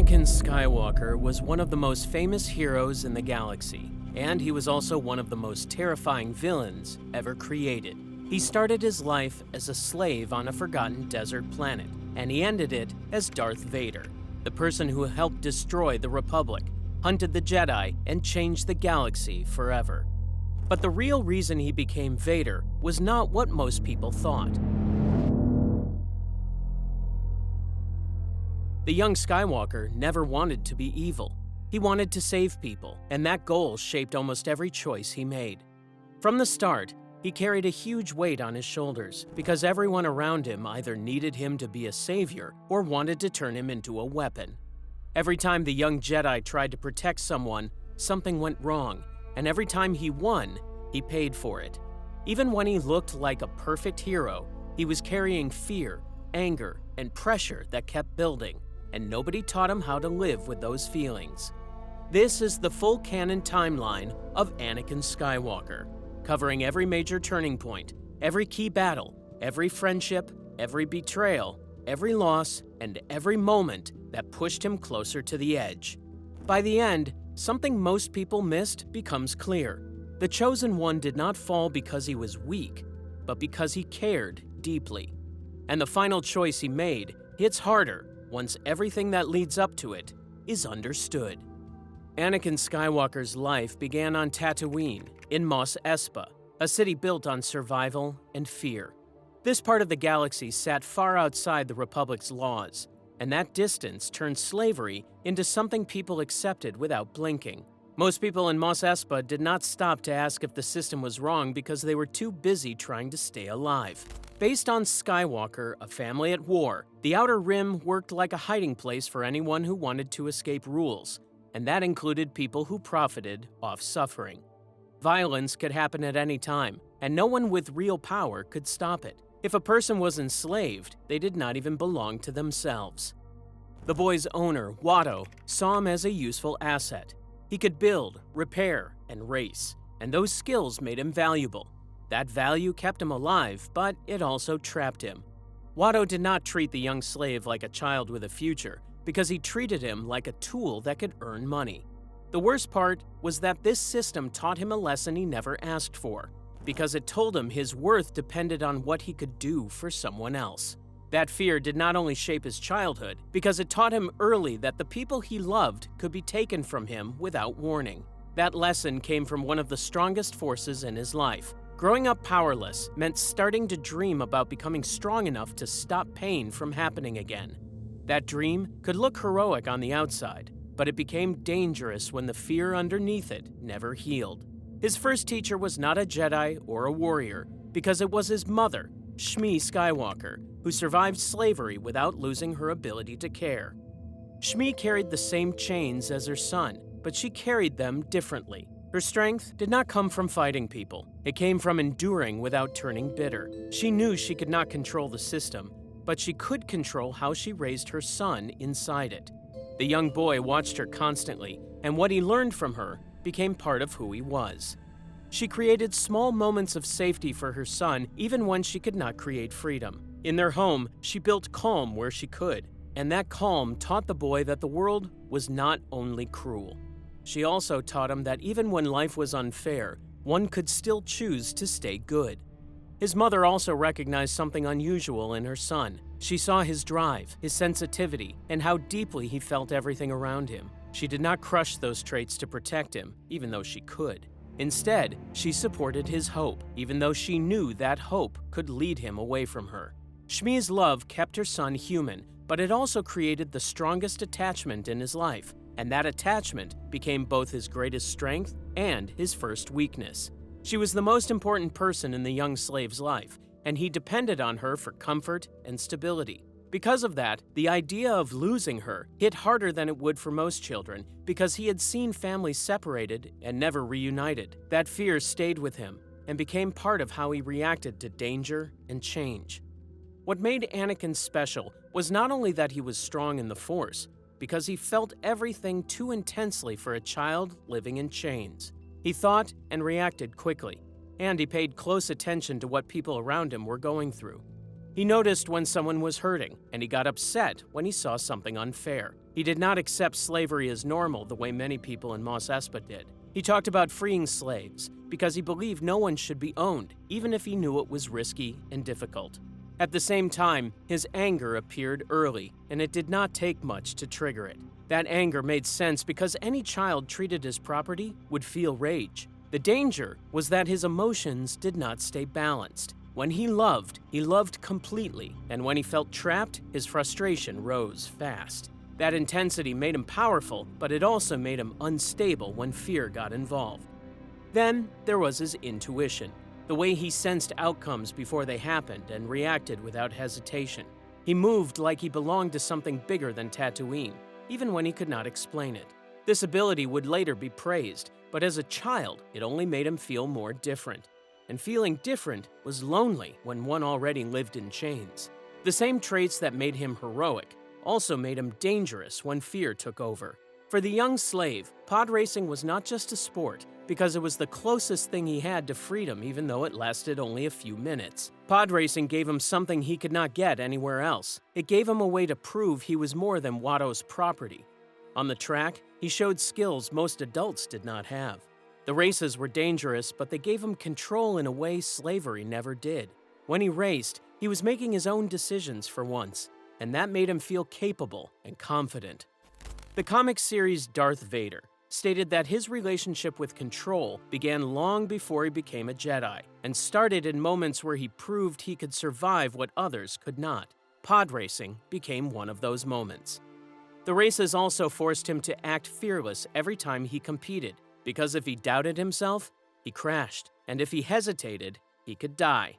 Anakin Skywalker was one of the most famous heroes in the galaxy, and he was also one of the most terrifying villains ever created. He started his life as a slave on a forgotten desert planet, and he ended it as Darth Vader, the person who helped destroy the Republic, hunted the Jedi, and changed the galaxy forever. But the real reason he became Vader was not what most people thought. The young Skywalker never wanted to be evil. He wanted to save people, and that goal shaped almost every choice he made. From the start, he carried a huge weight on his shoulders because everyone around him either needed him to be a savior or wanted to turn him into a weapon. Every time the young Jedi tried to protect someone, something went wrong, and every time he won, he paid for it. Even when he looked like a perfect hero, he was carrying fear, anger, and pressure that kept building, and nobody taught him how to live with those feelings. This is the full canon timeline of Anakin Skywalker, covering every major turning point, every key battle, every friendship, every betrayal, every loss, and every moment that pushed him closer to the edge. By the end, something most people missed becomes clear. The Chosen One did not fall because he was weak, but because he cared deeply. And the final choice he made hits harder once everything that leads up to it is understood. Anakin Skywalker's life began on Tatooine, in Mos Espa, a city built on survival and fear. This part of the galaxy sat far outside the Republic's laws, and that distance turned slavery into something people accepted without blinking. Most people in Mos Espa did not stop to ask if the system was wrong because they were too busy trying to stay alive. Based on Skywalker, a family at war, the Outer Rim worked like a hiding place for anyone who wanted to escape rules, and that included people who profited off suffering. Violence could happen at any time, and no one with real power could stop it. If a person was enslaved, they did not even belong to themselves. The boy's owner, Watto, saw him as a useful asset. He could build, repair, and race, and those skills made him valuable. That value kept him alive, but it also trapped him. Watto did not treat the young slave like a child with a future, because he treated him like a tool that could earn money. The worst part was that this system taught him a lesson he never asked for, because it told him his worth depended on what he could do for someone else. That fear did not only shape his childhood, because it taught him early that the people he loved could be taken from him without warning. That lesson came from one of the strongest forces in his life. Growing up powerless meant starting to dream about becoming strong enough to stop pain from happening again. That dream could look heroic on the outside, but it became dangerous when the fear underneath it never healed. His first teacher was not a Jedi or a warrior, because it was his mother, Shmi Skywalker, who survived slavery without losing her ability to care. Shmi carried the same chains as her son, but she carried them differently. Her strength did not come from fighting people. It came from enduring without turning bitter. She knew she could not control the system, but she could control how she raised her son inside it. The young boy watched her constantly, and what he learned from her became part of who he was. She created small moments of safety for her son even when she could not create freedom. In their home, she built calm where she could, and that calm taught the boy that the world was not only cruel. She also taught him that even when life was unfair, one could still choose to stay good. His mother also recognized something unusual in her son. She saw his drive, his sensitivity, and how deeply he felt everything around him. She did not crush those traits to protect him, even though she could. Instead, she supported his hope, even though she knew that hope could lead him away from her. Shmi's love kept her son human, but it also created the strongest attachment in his life. And that attachment became both his greatest strength and his first weakness. She was the most important person in the young slave's life, and he depended on her for comfort and stability. Because of that, the idea of losing her hit harder than it would for most children, because he had seen families separated and never reunited. That fear stayed with him and became part of how he reacted to danger and change. What made Anakin special was not only that he was strong in the Force, because he felt everything too intensely for a child living in chains. He thought and reacted quickly, and he paid close attention to what people around him were going through. He noticed when someone was hurting, and he got upset when he saw something unfair. He did not accept slavery as normal the way many people in Mos Espa did. He talked about freeing slaves because he believed no one should be owned, even if he knew it was risky and difficult. At the same time, his anger appeared early, and it did not take much to trigger it. That anger made sense because any child treated as property would feel rage. The danger was that his emotions did not stay balanced. When he loved completely, and when he felt trapped, his frustration rose fast. That intensity made him powerful, but it also made him unstable when fear got involved. Then there was his intuition, the way he sensed outcomes before they happened and reacted without hesitation. He moved like he belonged to something bigger than Tatooine, even when he could not explain it. This ability would later be praised, but as a child, it only made him feel more different. And feeling different was lonely when one already lived in chains. The same traits that made him heroic also made him dangerous when fear took over. For the young slave, pod racing was not just a sport, because it was the closest thing he had to freedom, even though it lasted only a few minutes. Pod racing gave him something he could not get anywhere else. It gave him a way to prove he was more than Watto's property. On the track, he showed skills most adults did not have. The races were dangerous, but they gave him control in a way slavery never did. When he raced, he was making his own decisions for once, and that made him feel capable and confident. The comic series Darth Vader stated that his relationship with control began long before he became a Jedi, and started in moments where he proved he could survive what others could not. Pod racing became one of those moments. The races also forced him to act fearless every time he competed, because if he doubted himself, he crashed, and if he hesitated, he could die.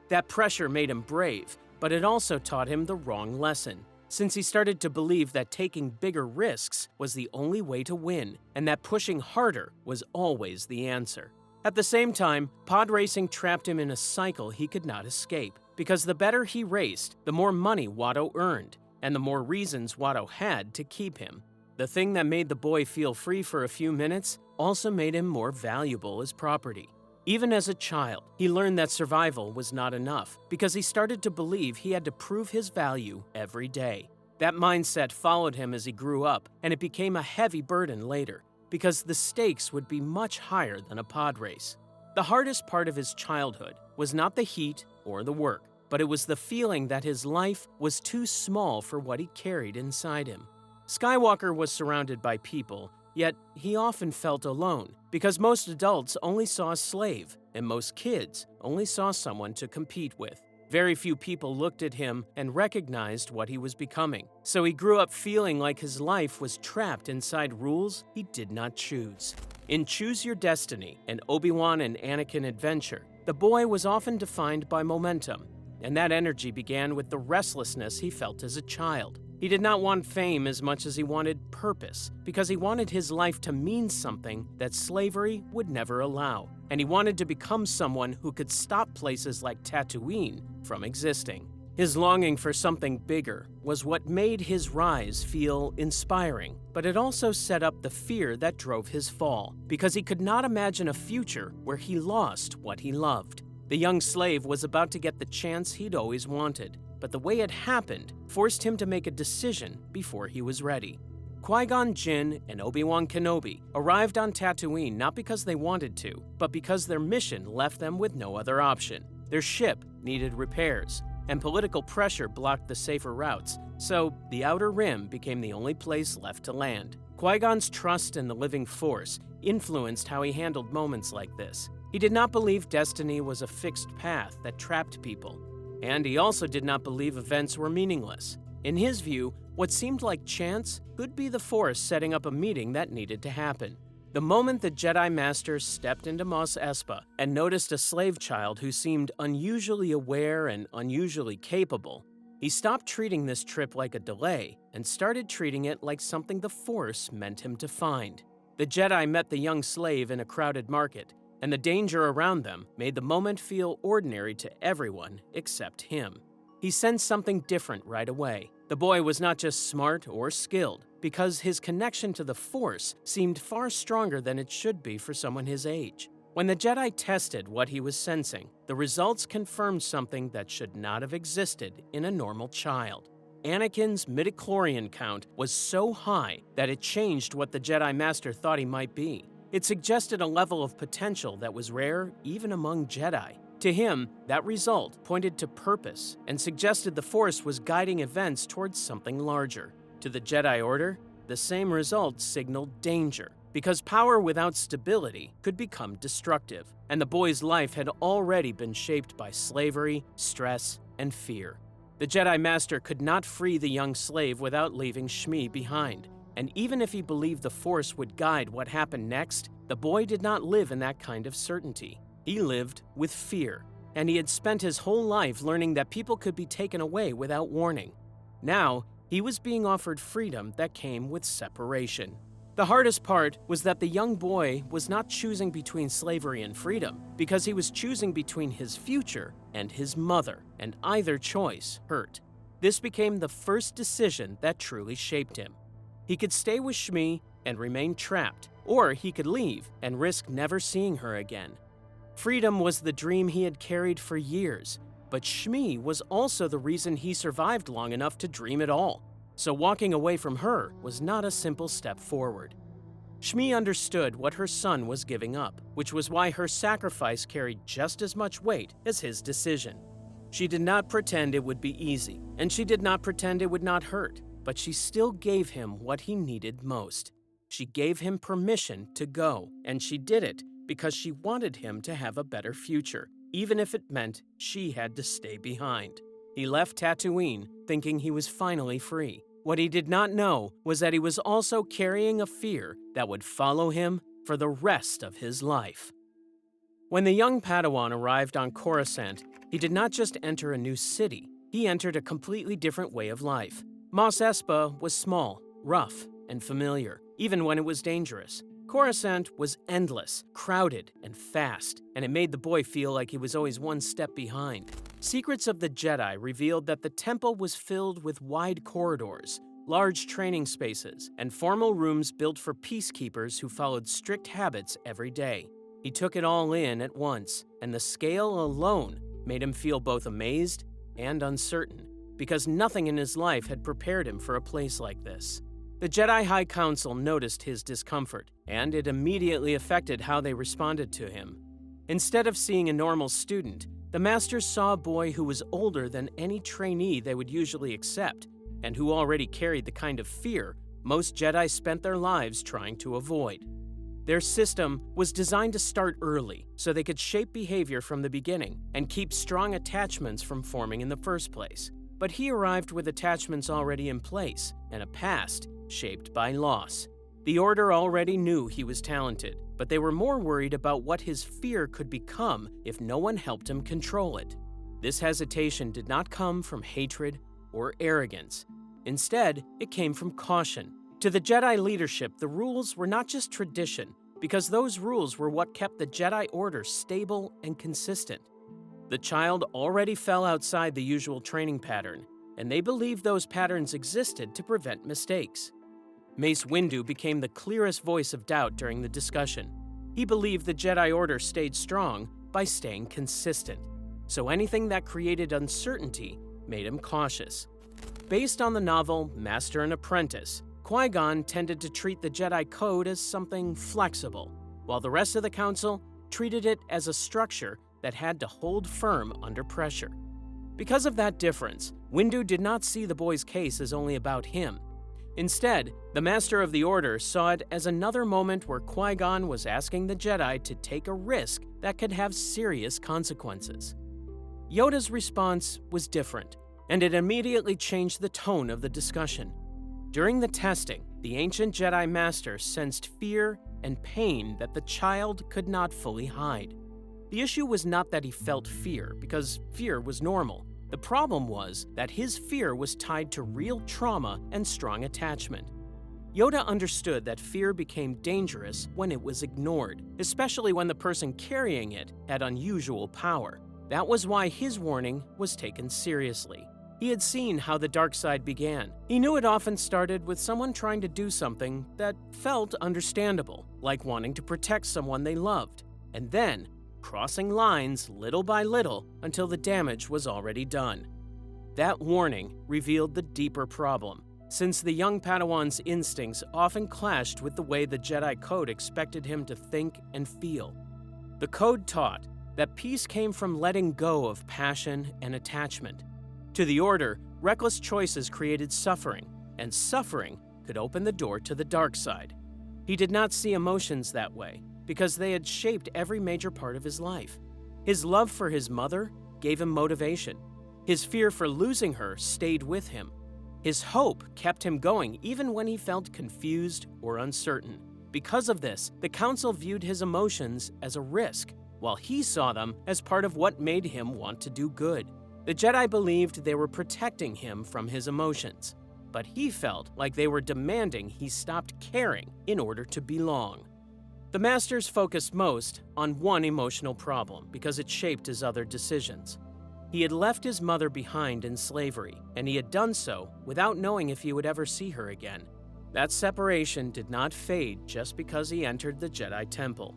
That pressure made him brave, but it also taught him the wrong lesson, since he started to believe that taking bigger risks was the only way to win, and that pushing harder was always the answer. At the same time, pod racing trapped him in a cycle he could not escape, because the better he raced, the more money Watto earned, and the more reasons Watto had to keep him. The thing that made the boy feel free for a few minutes also made him more valuable as property. Even as a child, he learned that survival was not enough, because he started to believe he had to prove his value every day. That mindset followed him as he grew up, and it became a heavy burden later, because the stakes would be much higher than a pod race. The hardest part of his childhood was not the heat or the work, but it was the feeling that his life was too small for what he carried inside him. Skywalker was surrounded by people, yet he often felt alone, because most adults only saw a slave, and most kids only saw someone to compete with. Very few people looked at him and recognized what he was becoming, so he grew up feeling like his life was trapped inside rules he did not choose. In Choose Your Destiny, an Obi-Wan and Anakin adventure, the boy was often defined by momentum, and that energy began with the restlessness he felt as a child. He did not want fame as much as he wanted purpose, because he wanted his life to mean something that slavery would never allow, and he wanted to become someone who could stop places like Tatooine from existing. His longing for something bigger was what made his rise feel inspiring, but it also set up the fear that drove his fall, because he could not imagine a future where he lost what he loved. The young slave was about to get the chance he'd always wanted, but the way it happened forced him to make a decision before he was ready. Qui-Gon Jinn and Obi-Wan Kenobi arrived on Tatooine not because they wanted to, but because their mission left them with no other option. Their ship needed repairs, and political pressure blocked the safer routes, so the Outer Rim became the only place left to land. Qui-Gon's trust in the living Force influenced how he handled moments like this. He did not believe destiny was a fixed path that trapped people, and he also did not believe events were meaningless. In his view, what seemed like chance could be the Force setting up a meeting that needed to happen. The moment the Jedi Master stepped into Mos Espa and noticed a slave child who seemed unusually aware and unusually capable, he stopped treating this trip like a delay and started treating it like something the Force meant him to find. The Jedi met the young slave in a crowded market, and the danger around them made the moment feel ordinary to everyone except him. He sensed something different right away. The boy was not just smart or skilled, because his connection to the Force seemed far stronger than it should be for someone his age. When the Jedi tested what he was sensing, the results confirmed something that should not have existed in a normal child. Anakin's midichlorian count was so high that it changed what the Jedi Master thought he might be. It suggested a level of potential that was rare even among Jedi. To him, that result pointed to purpose and suggested the Force was guiding events towards something larger. To the Jedi Order, the same result signaled danger, because power without stability could become destructive, and the boy's life had already been shaped by slavery, stress, and fear. The Jedi Master could not free the young slave without leaving Shmi behind, and even if he believed the Force would guide what happened next, the boy did not live in that kind of certainty. He lived with fear, and he had spent his whole life learning that people could be taken away without warning. Now, he was being offered freedom that came with separation. The hardest part was that the young boy was not choosing between slavery and freedom, because he was choosing between his future and his mother, and either choice hurt. This became the first decision that truly shaped him. He could stay with Shmi and remain trapped, or he could leave and risk never seeing her again. Freedom was the dream he had carried for years, but Shmi was also the reason he survived long enough to dream it all. So walking away from her was not a simple step forward. Shmi understood what her son was giving up, which was why her sacrifice carried just as much weight as his decision. She did not pretend it would be easy, and she did not pretend it would not hurt, but she still gave him what he needed most. She gave him permission to go, and she did it because she wanted him to have a better future, even if it meant she had to stay behind. He left Tatooine thinking he was finally free. What he did not know was that he was also carrying a fear that would follow him for the rest of his life. When the young Padawan arrived on Coruscant, he did not just enter a new city, he entered a completely different way of life. Mos Espa was small, rough, and familiar, even when it was dangerous. Coruscant was endless, crowded, and fast, and it made the boy feel like he was always one step behind. Secrets of the Jedi revealed that the temple was filled with wide corridors, large training spaces, and formal rooms built for peacekeepers who followed strict habits every day. He took it all in at once, and the scale alone made him feel both amazed and uncertain, because nothing in his life had prepared him for a place like this. The Jedi High Council noticed his discomfort, and it immediately affected how they responded to him. Instead of seeing a normal student, the Masters saw a boy who was older than any trainee they would usually accept, and who already carried the kind of fear most Jedi spent their lives trying to avoid. Their system was designed to start early, so they could shape behavior from the beginning and keep strong attachments from forming in the first place. But he arrived with attachments already in place, and a past shaped by loss. The Order already knew he was talented, but they were more worried about what his fear could become if no one helped him control it. This hesitation did not come from hatred or arrogance. Instead, it came from caution. To the Jedi leadership, the rules were not just tradition, because those rules were what kept the Jedi Order stable and consistent. The child already fell outside the usual training pattern, and they believed those patterns existed to prevent mistakes. Mace Windu became the clearest voice of doubt during the discussion. He believed the Jedi Order stayed strong by staying consistent, so anything that created uncertainty made him cautious. Based on the novel Master and Apprentice, Qui-Gon tended to treat the Jedi Code as something flexible, while the rest of the Council treated it as a structure that had to hold firm under pressure. Because of that difference, Windu did not see the boy's case as only about him. Instead, the Master of the Order saw it as another moment where Qui-Gon was asking the Jedi to take a risk that could have serious consequences. Yoda's response was different, and it immediately changed the tone of the discussion. During the testing, the ancient Jedi Master sensed fear and pain that the child could not fully hide. The issue was not that he felt fear, because fear was normal. The problem was that his fear was tied to real trauma and strong attachment. Yoda understood that fear became dangerous when it was ignored, especially when the person carrying it had unusual power. That was why his warning was taken seriously. He had seen how the dark side began. He knew it often started with someone trying to do something that felt understandable, like wanting to protect someone they loved. and then crossing lines little by little until the damage was already done. That warning revealed the deeper problem, since the young Padawan's instincts often clashed with the way the Jedi Code expected him to think and feel. The Code taught that peace came from letting go of passion and attachment. To the Order, reckless choices created suffering, and suffering could open the door to the dark side. He did not see emotions that way, because they had shaped every major part of his life. His love for his mother gave him motivation. His fear for losing her stayed with him. His hope kept him going even when he felt confused or uncertain. Because of this, the Council viewed his emotions as a risk, while he saw them as part of what made him want to do good. The Jedi believed they were protecting him from his emotions, but he felt like they were demanding he stopped caring in order to belong. The Masters focused most on one emotional problem because it shaped his other decisions. He had left his mother behind in slavery, and he had done so without knowing if he would ever see her again. That separation did not fade just because he entered the Jedi Temple.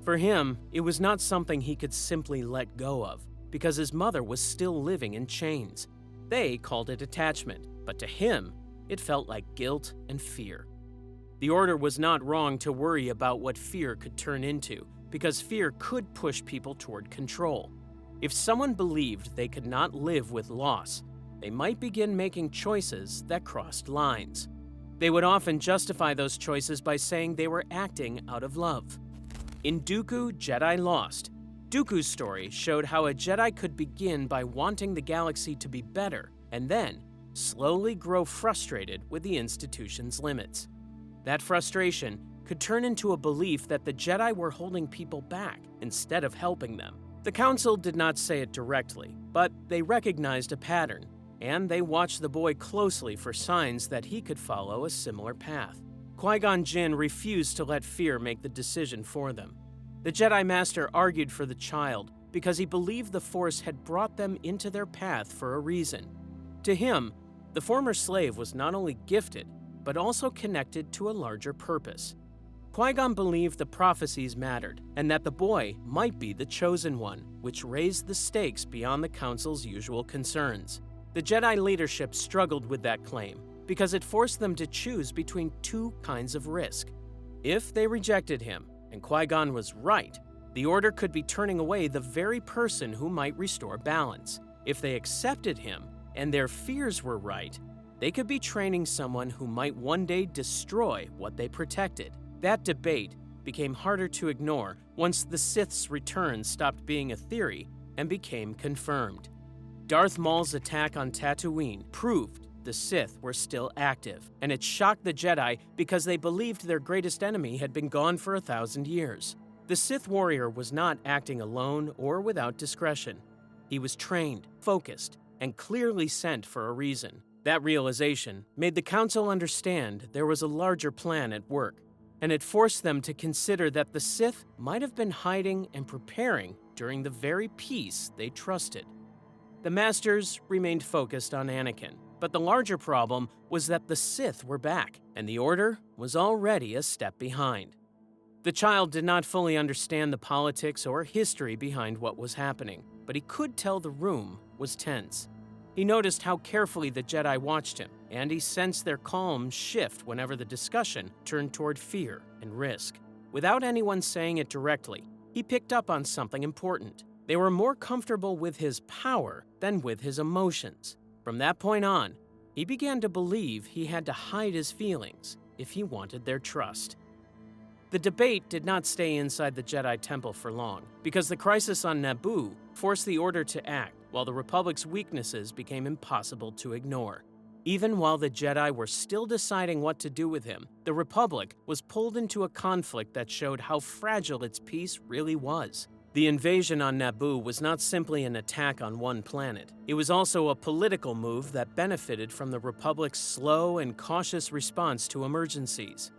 For him, it was not something he could simply let go of, because his mother was still living in chains. They called it attachment, but to him, it felt like guilt and fear. The Order was not wrong to worry about what fear could turn into, because fear could push people toward control. If someone believed they could not live with loss, they might begin making choices that crossed lines. They would often justify those choices by saying they were acting out of love. In Dooku, Jedi Lost, Dooku's story showed how a Jedi could begin by wanting the galaxy to be better, and then slowly grow frustrated with the institution's limits. That frustration could turn into a belief that the Jedi were holding people back instead of helping them. The Council did not say it directly, but they recognized a pattern, and they watched the boy closely for signs that he could follow a similar path. Qui-Gon Jinn refused to let fear make the decision for them. The Jedi Master argued for the child because he believed the Force had brought them into their path for a reason. To him, the former slave was not only gifted, but also connected to a larger purpose. Qui-Gon believed the prophecies mattered, and that the boy might be the chosen one, which raised the stakes beyond the Council's usual concerns. The Jedi leadership struggled with that claim, because it forced them to choose between two kinds of risk. If they rejected him, and Qui-Gon was right, the Order could be turning away the very person who might restore balance. If they accepted him, and their fears were right, they could be training someone who might one day destroy what they protected. That debate became harder to ignore once the Sith's return stopped being a theory and became confirmed. Darth Maul's attack on Tatooine proved the Sith were still active, and it shocked the Jedi because they believed their greatest enemy had been gone for 1,000 years. The Sith warrior was not acting alone or without discretion. He was trained, focused, and clearly sent for a reason. That realization made the Council understand there was a larger plan at work, and it forced them to consider that the Sith might have been hiding and preparing during the very peace they trusted. The Masters remained focused on Anakin, but the larger problem was that the Sith were back, and the Order was already a step behind. The child did not fully understand the politics or history behind what was happening, but he could tell the room was tense. He noticed how carefully the Jedi watched him, and he sensed their calm shift whenever the discussion turned toward fear and risk. Without anyone saying it directly, he picked up on something important. They were more comfortable with his power than with his emotions. From that point on, he began to believe he had to hide his feelings if he wanted their trust. The debate did not stay inside the Jedi Temple for long, because the crisis on Naboo forced the Order to act, while the Republic's weaknesses became impossible to ignore. Even while the Jedi were still deciding what to do with him, the Republic was pulled into a conflict that showed how fragile its peace really was. The invasion on Naboo was not simply an attack on one planet. It was also a political move that benefited from the Republic's slow and cautious response to emergencies.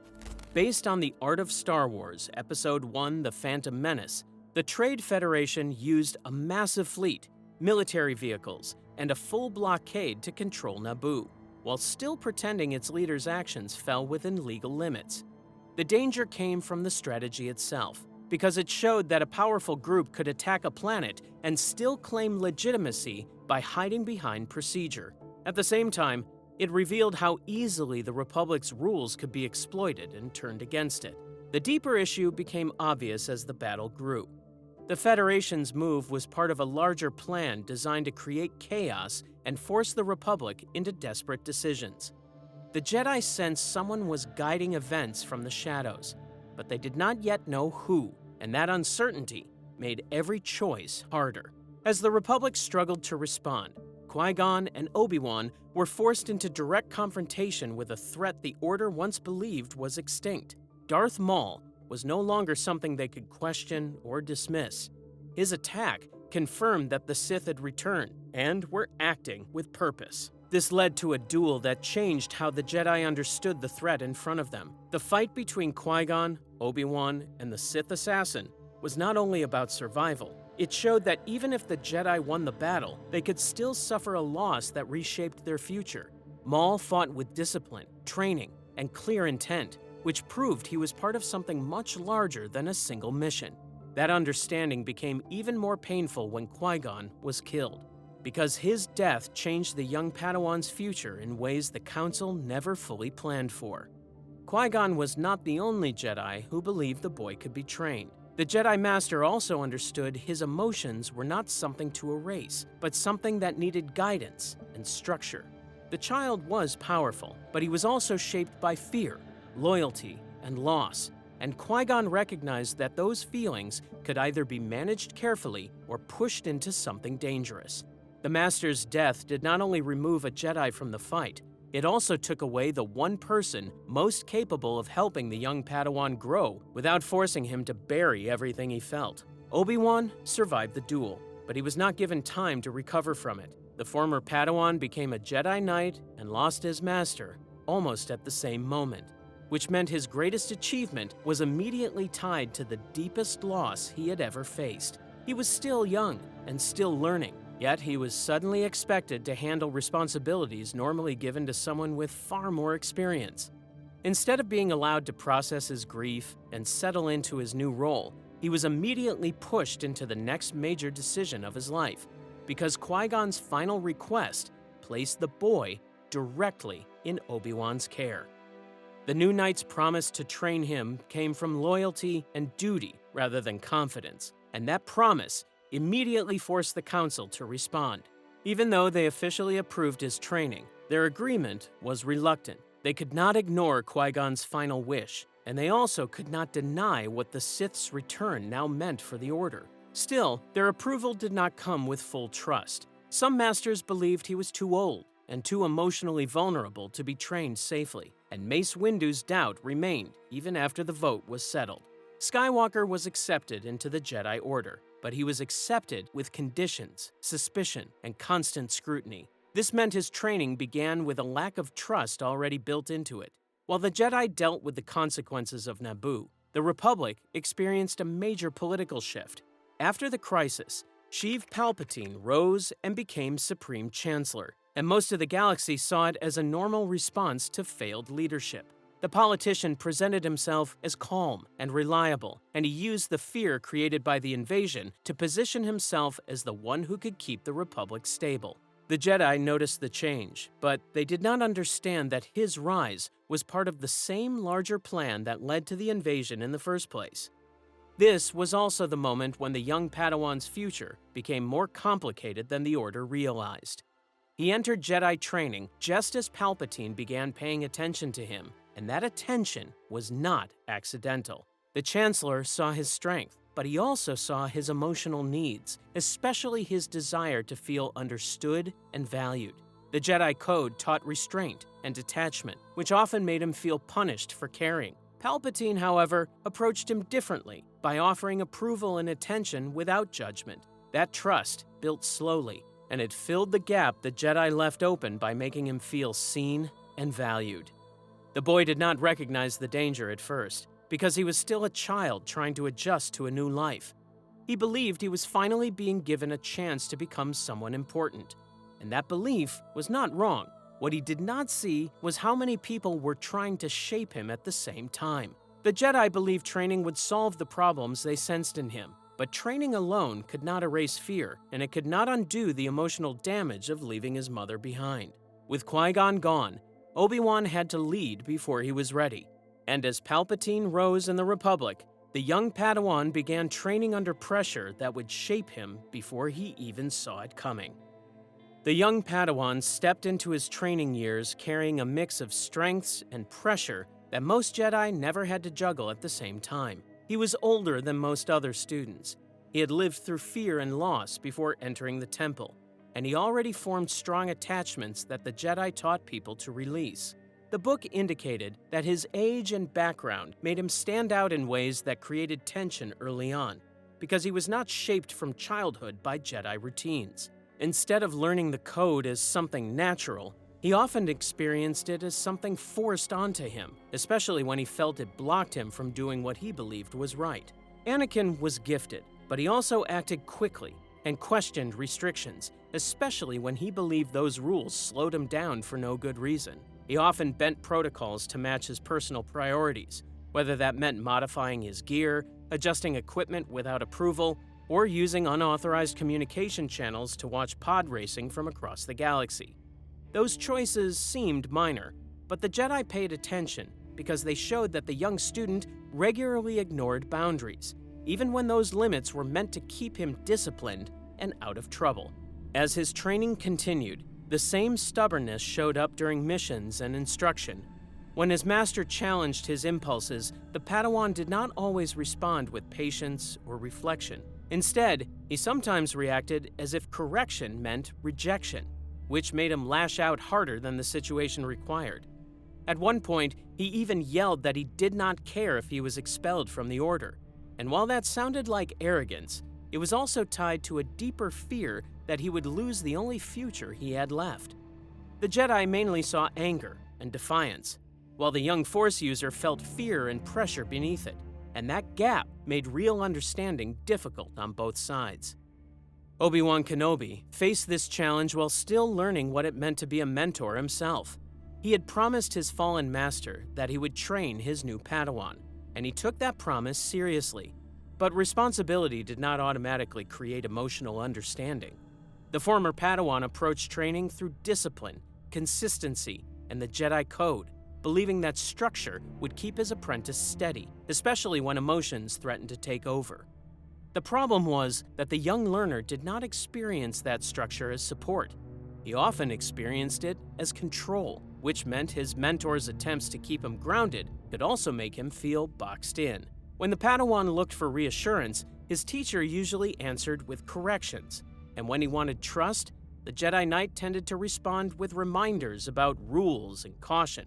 Based on the Art of Star Wars, Episode 1, The Phantom Menace, the Trade Federation used a massive fleet, military vehicles, and a full blockade to control Naboo, while still pretending its leader's actions fell within legal limits. The danger came from the strategy itself. because it showed that a powerful group could attack a planet and still claim legitimacy by hiding behind procedure. At the same time, it revealed how easily the Republic's rules could be exploited and turned against it. The deeper issue became obvious as the battle grew. The Federation's move was part of a larger plan designed to create chaos and force the Republic into desperate decisions. The Jedi sensed someone was guiding events from the shadows, but they did not yet know who, and that uncertainty made every choice harder. As the Republic struggled to respond, Qui-Gon and Obi-Wan were forced into direct confrontation with a threat the Order once believed was extinct. Darth Maul was no longer something they could question or dismiss. His attack confirmed that the Sith had returned and were acting with purpose. This led to a duel that changed how the Jedi understood the threat in front of them. The fight between Qui-Gon, Obi-Wan, and the Sith assassin was not only about survival. It showed that even if the Jedi won the battle, they could still suffer a loss that reshaped their future. Maul fought with discipline, training, and clear intent, which proved he was part of something much larger than a single mission. That understanding became even more painful when Qui-Gon was killed, because his death changed the young Padawan's future in ways the Council never fully planned for. Qui-Gon was not the only Jedi who believed the boy could be trained. The Jedi Master also understood his emotions were not something to erase, but something that needed guidance and structure. The child was powerful, but he was also shaped by fear, loyalty, and loss, and Qui-Gon recognized that those feelings could either be managed carefully or pushed into something dangerous. The Master's death did not only remove a Jedi from the fight, it also took away the one person most capable of helping the young Padawan grow without forcing him to bury everything he felt. Obi-Wan survived the duel, but he was not given time to recover from it. The former Padawan became a Jedi Knight and lost his master almost at the same moment, which meant his greatest achievement was immediately tied to the deepest loss he had ever faced. He was still young and still learning, yet he was suddenly expected to handle responsibilities normally given to someone with far more experience. Instead of being allowed to process his grief and settle into his new role, he was immediately pushed into the next major decision of his life, because Qui-Gon's final request placed the boy directly in Obi-Wan's care. The new knight's promise to train him came from loyalty and duty rather than confidence, and that promise immediately forced the Council to respond. Even though they officially approved his training, their agreement was reluctant. They could not ignore Qui-Gon's final wish, and they also could not deny what the Sith's return now meant for the Order. Still, their approval did not come with full trust. Some masters believed he was too old and too emotionally vulnerable to be trained safely, and Mace Windu's doubt remained even after the vote was settled. Skywalker was accepted into the Jedi Order, but he was accepted with conditions, suspicion, and constant scrutiny. This meant his training began with a lack of trust already built into it. While the Jedi dealt with the consequences of Naboo, the Republic experienced a major political shift. After the crisis, Sheev Palpatine rose and became Supreme Chancellor, and most of the galaxy saw it as a normal response to failed leadership. The politician presented himself as calm and reliable, and he used the fear created by the invasion to position himself as the one who could keep the Republic stable. The Jedi noticed the change, but they did not understand that his rise was part of the same larger plan that led to the invasion in the first place. This was also the moment when the young Padawan's future became more complicated than the Order realized. He entered Jedi training just as Palpatine began paying attention to him, and that attention was not accidental. The Chancellor saw his strength, but he also saw his emotional needs, especially his desire to feel understood and valued. The Jedi Code taught restraint and detachment, which often made him feel punished for caring. Palpatine, however, approached him differently by offering approval and attention without judgment. That trust built slowly, and it filled the gap the Jedi left open by making him feel seen and valued. The boy did not recognize the danger at first, because he was still a child trying to adjust to a new life. He believed he was finally being given a chance to become someone important, and that belief was not wrong. What he did not see was how many people were trying to shape him at the same time. The Jedi believed training would solve the problems they sensed in him, but training alone could not erase fear, and it could not undo the emotional damage of leaving his mother behind. With Qui-Gon gone, Obi-Wan had to lead before he was ready. And as Palpatine rose in the Republic, the young Padawan began training under pressure that would shape him before he even saw it coming. The young Padawan stepped into his training years carrying a mix of strengths and pressure that most Jedi never had to juggle at the same time. He was older than most other students. He had lived through fear and loss before entering the temple, and he already formed strong attachments that the Jedi taught people to release. The book indicated that his age and background made him stand out in ways that created tension early on, because he was not shaped from childhood by Jedi routines. Instead of learning the code as something natural, he often experienced it as something forced onto him, especially when he felt it blocked him from doing what he believed was right. Anakin was gifted, but he also acted quickly and questioned restrictions, especially when he believed those rules slowed him down for no good reason. He often bent protocols to match his personal priorities, whether that meant modifying his gear, adjusting equipment without approval, or using unauthorized communication channels to watch pod racing from across the galaxy. Those choices seemed minor, but the Jedi paid attention because they showed that the young student regularly ignored boundaries, even when those limits were meant to keep him disciplined and out of trouble. As his training continued, the same stubbornness showed up during missions and instruction. When his master challenged his impulses, the Padawan did not always respond with patience or reflection. Instead, he sometimes reacted as if correction meant rejection, which made him lash out harder than the situation required. At one point, he even yelled that he did not care if he was expelled from the Order. And while that sounded like arrogance, it was also tied to a deeper fear that he would lose the only future he had left. The Jedi mainly saw anger and defiance, while the young Force user felt fear and pressure beneath it, and that gap made real understanding difficult on both sides. Obi-Wan Kenobi faced this challenge while still learning what it meant to be a mentor himself. He had promised his fallen master that he would train his new Padawan, and he took that promise seriously. But responsibility did not automatically create emotional understanding. The former Padawan approached training through discipline, consistency, and the Jedi Code, believing that structure would keep his apprentice steady, especially when emotions threatened to take over. The problem was that the young learner did not experience that structure as support. He often experienced it as control, which meant his mentor's attempts to keep him grounded could also make him feel boxed in. When the Padawan looked for reassurance, his teacher usually answered with corrections, and when he wanted trust, the Jedi Knight tended to respond with reminders about rules and caution.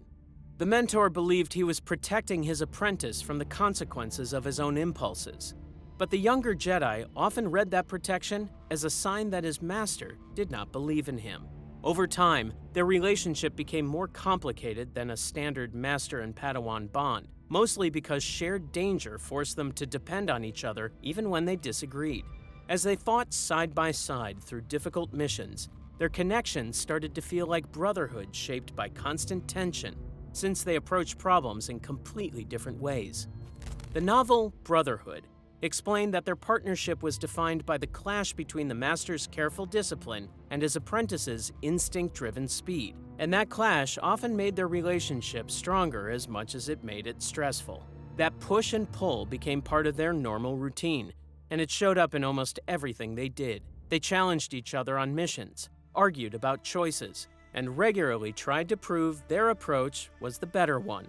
The mentor believed he was protecting his apprentice from the consequences of his own impulses, but the younger Jedi often read that protection as a sign that his master did not believe in him. Over time, their relationship became more complicated than a standard master and Padawan bond, mostly because shared danger forced them to depend on each other even when they disagreed. As they fought side by side through difficult missions, their connection started to feel like brotherhood shaped by constant tension, since they approached problems in completely different ways. The novel Brotherhood explained that their partnership was defined by the clash between the master's careful discipline and his apprentice's instinct-driven speed, and that clash often made their relationship stronger as much as it made it stressful. That push and pull became part of their normal routine, and it showed up in almost everything they did. They challenged each other on missions, argued about choices, and regularly tried to prove their approach was the better one.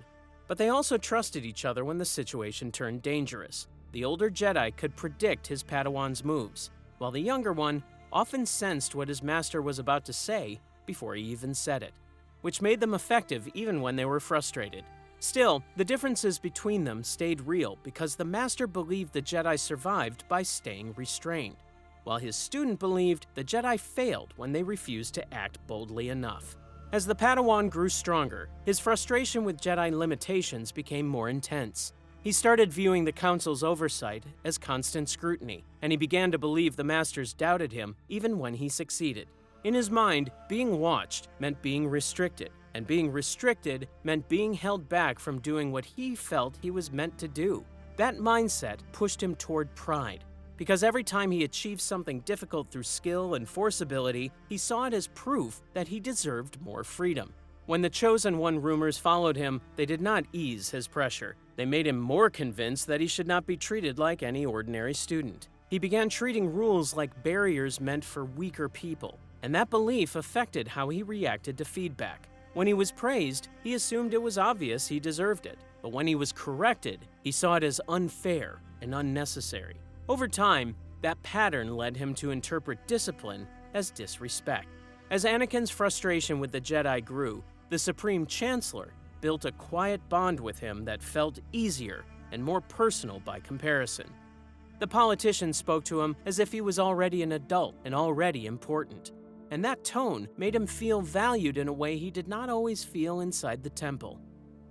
But they also trusted each other when the situation turned dangerous. The older Jedi could predict his Padawan's moves, while the younger one often sensed what his master was about to say before he even said it, which made them effective even when they were frustrated. Still, the differences between them stayed real because the master believed the Jedi survived by staying restrained, while his student believed the Jedi failed when they refused to act boldly enough. As the Padawan grew stronger, his frustration with Jedi limitations became more intense. He started viewing the Council's oversight as constant scrutiny, and he began to believe the Masters doubted him even when he succeeded. In his mind, being watched meant being restricted, and being restricted meant being held back from doing what he felt he was meant to do. That mindset pushed him toward pride, because every time he achieved something difficult through skill and forceability, he saw it as proof that he deserved more freedom. When the Chosen One rumors followed him, they did not ease his pressure. They made him more convinced that he should not be treated like any ordinary student. He began treating rules like barriers meant for weaker people, and that belief affected how he reacted to feedback. When he was praised, he assumed it was obvious he deserved it, but when he was corrected, he saw it as unfair and unnecessary. Over time, that pattern led him to interpret discipline as disrespect. As Anakin's frustration with the Jedi grew, the Supreme Chancellor built a quiet bond with him that felt easier and more personal by comparison. The politician spoke to him as if he was already an adult and already important, and that tone made him feel valued in a way he did not always feel inside the temple.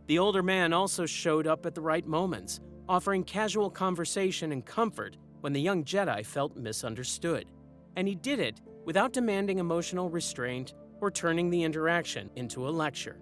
The older man also showed up at the right moments, offering casual conversation and comfort when the young Jedi felt misunderstood, and he did it without demanding emotional restraint or turning the interaction into a lecture.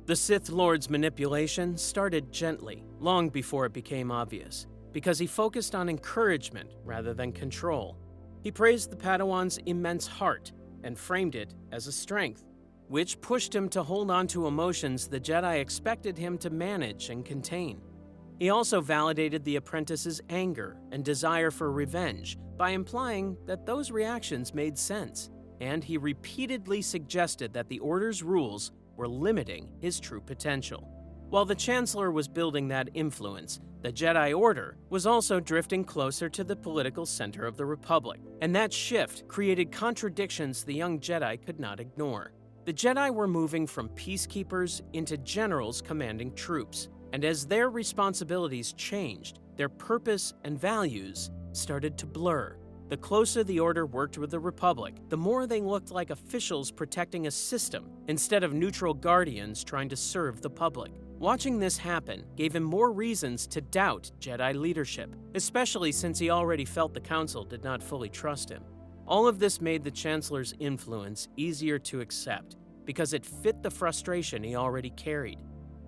The Sith Lord's manipulation started gently, long before it became obvious, because he focused on encouragement rather than control. He praised the Padawan's immense heart and framed it as a strength, which pushed him to hold on to emotions the Jedi expected him to manage and contain. He also validated the apprentice's anger and desire for revenge by implying that those reactions made sense, and he repeatedly suggested that the Order's rules were limiting his true potential. While the Chancellor was building that influence, the Jedi Order was also drifting closer to the political center of the Republic, and that shift created contradictions the young Jedi could not ignore. The Jedi were moving from peacekeepers into generals commanding troops, and as their responsibilities changed, their purpose and values started to blur. The closer the Order worked with the Republic, the more they looked like officials protecting a system instead of neutral guardians trying to serve the public. Watching this happen gave him more reasons to doubt Jedi leadership, especially since he already felt the Council did not fully trust him. All of this made the Chancellor's influence easier to accept because it fit the frustration he already carried.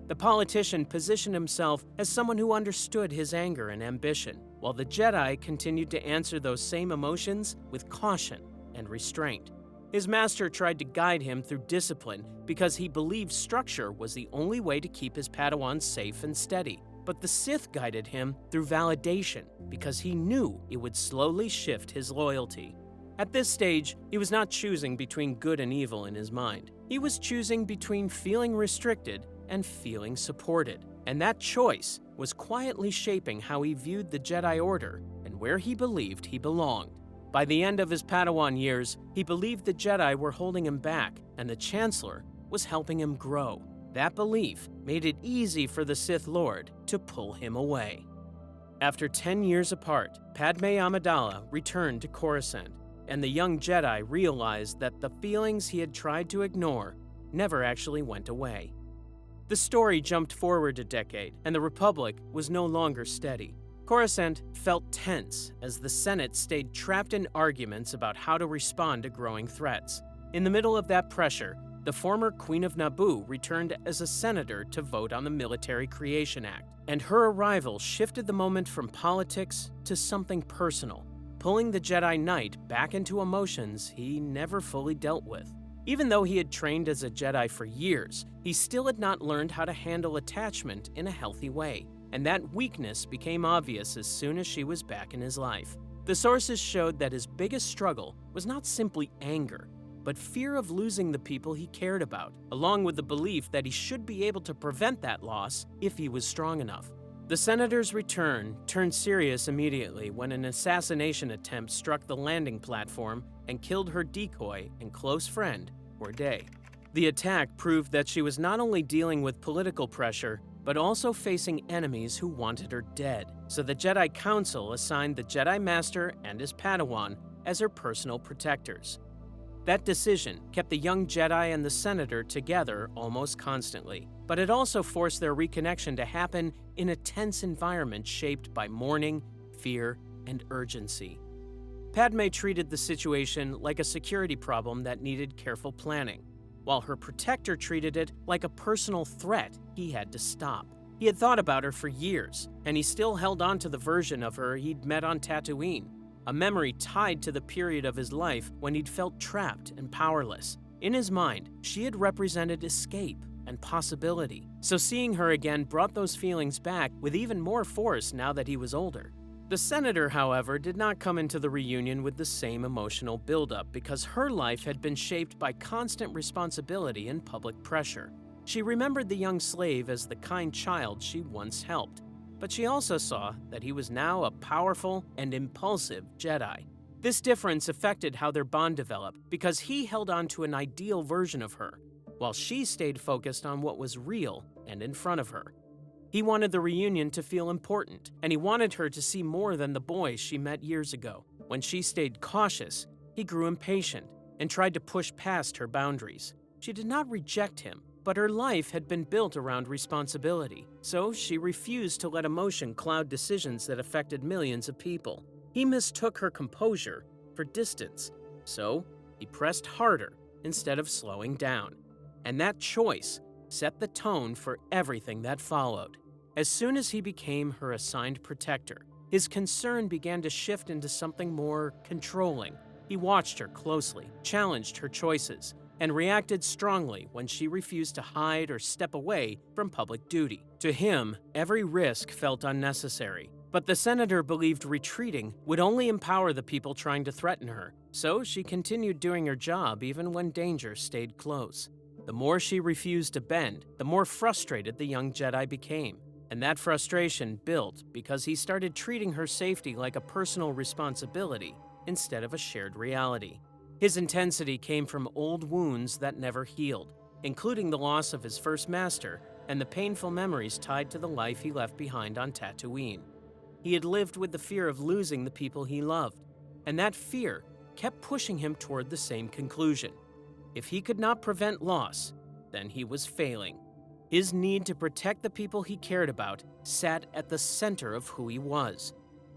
The politician positioned himself as someone who understood his anger and ambition, while the Jedi continued to answer those same emotions with caution and restraint. His master tried to guide him through discipline because he believed structure was the only way to keep his Padawan safe and steady. But the Sith guided him through validation because he knew it would slowly shift his loyalty. At this stage, he was not choosing between good and evil in his mind. He was choosing between feeling restricted and feeling supported. And that choice was quietly shaping how he viewed the Jedi Order and where he believed he belonged. By the end of his Padawan years, he believed the Jedi were holding him back and the Chancellor was helping him grow. That belief made it easy for the Sith Lord to pull him away. After 10 years apart, Padme Amidala returned to Coruscant, and the young Jedi realized that the feelings he had tried to ignore never actually went away. The story jumped forward a decade, and the Republic was no longer steady. Coruscant felt tense as the Senate stayed trapped in arguments about how to respond to growing threats. In the middle of that pressure, the former Queen of Naboo returned as a senator to vote on the Military Creation Act, and her arrival shifted the moment from politics to something personal, pulling the Jedi Knight back into emotions he never fully dealt with. Even though he had trained as a Jedi for years, he still had not learned how to handle attachment in a healthy way, and that weakness became obvious as soon as she was back in his life. The sources showed that his biggest struggle was not simply anger, but fear of losing the people he cared about, along with the belief that he should be able to prevent that loss if he was strong enough. The senator's return turned serious immediately when an assassination attempt struck the landing platform and killed her decoy and close friend, Corday. The attack proved that she was not only dealing with political pressure, but also facing enemies who wanted her dead, so the Jedi Council assigned the Jedi Master and his Padawan as her personal protectors. That decision kept the young Jedi and the Senator together almost constantly, but it also forced their reconnection to happen in a tense environment shaped by mourning, fear, and urgency. Padme treated the situation like a security problem that needed careful planning. while her protector treated it like a personal threat he had to stop. He had thought about her for years, and he still held on to the version of her he'd met on Tatooine, a memory tied to the period of his life when he'd felt trapped and powerless. In his mind, she had represented escape and possibility, so seeing her again brought those feelings back with even more force now that he was older. The senator, however, did not come into the reunion with the same emotional buildup because her life had been shaped by constant responsibility and public pressure. She remembered the young slave as the kind child she once helped, but she also saw that he was now a powerful and impulsive Jedi. This difference affected how their bond developed because he held on to an ideal version of her, while she stayed focused on what was real and in front of her. He wanted the reunion to feel important, and he wanted her to see more than the boy she met years ago. When she stayed cautious, he grew impatient and tried to push past her boundaries. She did not reject him, but her life had been built around responsibility, so she refused to let emotion cloud decisions that affected millions of people. He mistook her composure for distance, so he pressed harder instead of slowing down. And that choice set the tone for everything that followed. As soon as he became her assigned protector, his concern began to shift into something more controlling. He watched her closely, challenged her choices, and reacted strongly when she refused to hide or step away from public duty. To him, every risk felt unnecessary, but the senator believed retreating would only empower the people trying to threaten her, so she continued doing her job even when danger stayed close. The more she refused to bend, the more frustrated the young Jedi became, and that frustration built because he started treating her safety like a personal responsibility instead of a shared reality. His intensity came from old wounds that never healed, including the loss of his first master and the painful memories tied to the life he left behind on Tatooine. He had lived with the fear of losing the people he loved, and that fear kept pushing him toward the same conclusion. If he could not prevent loss, then he was failing. His need to protect the people he cared about sat at the center of who he was.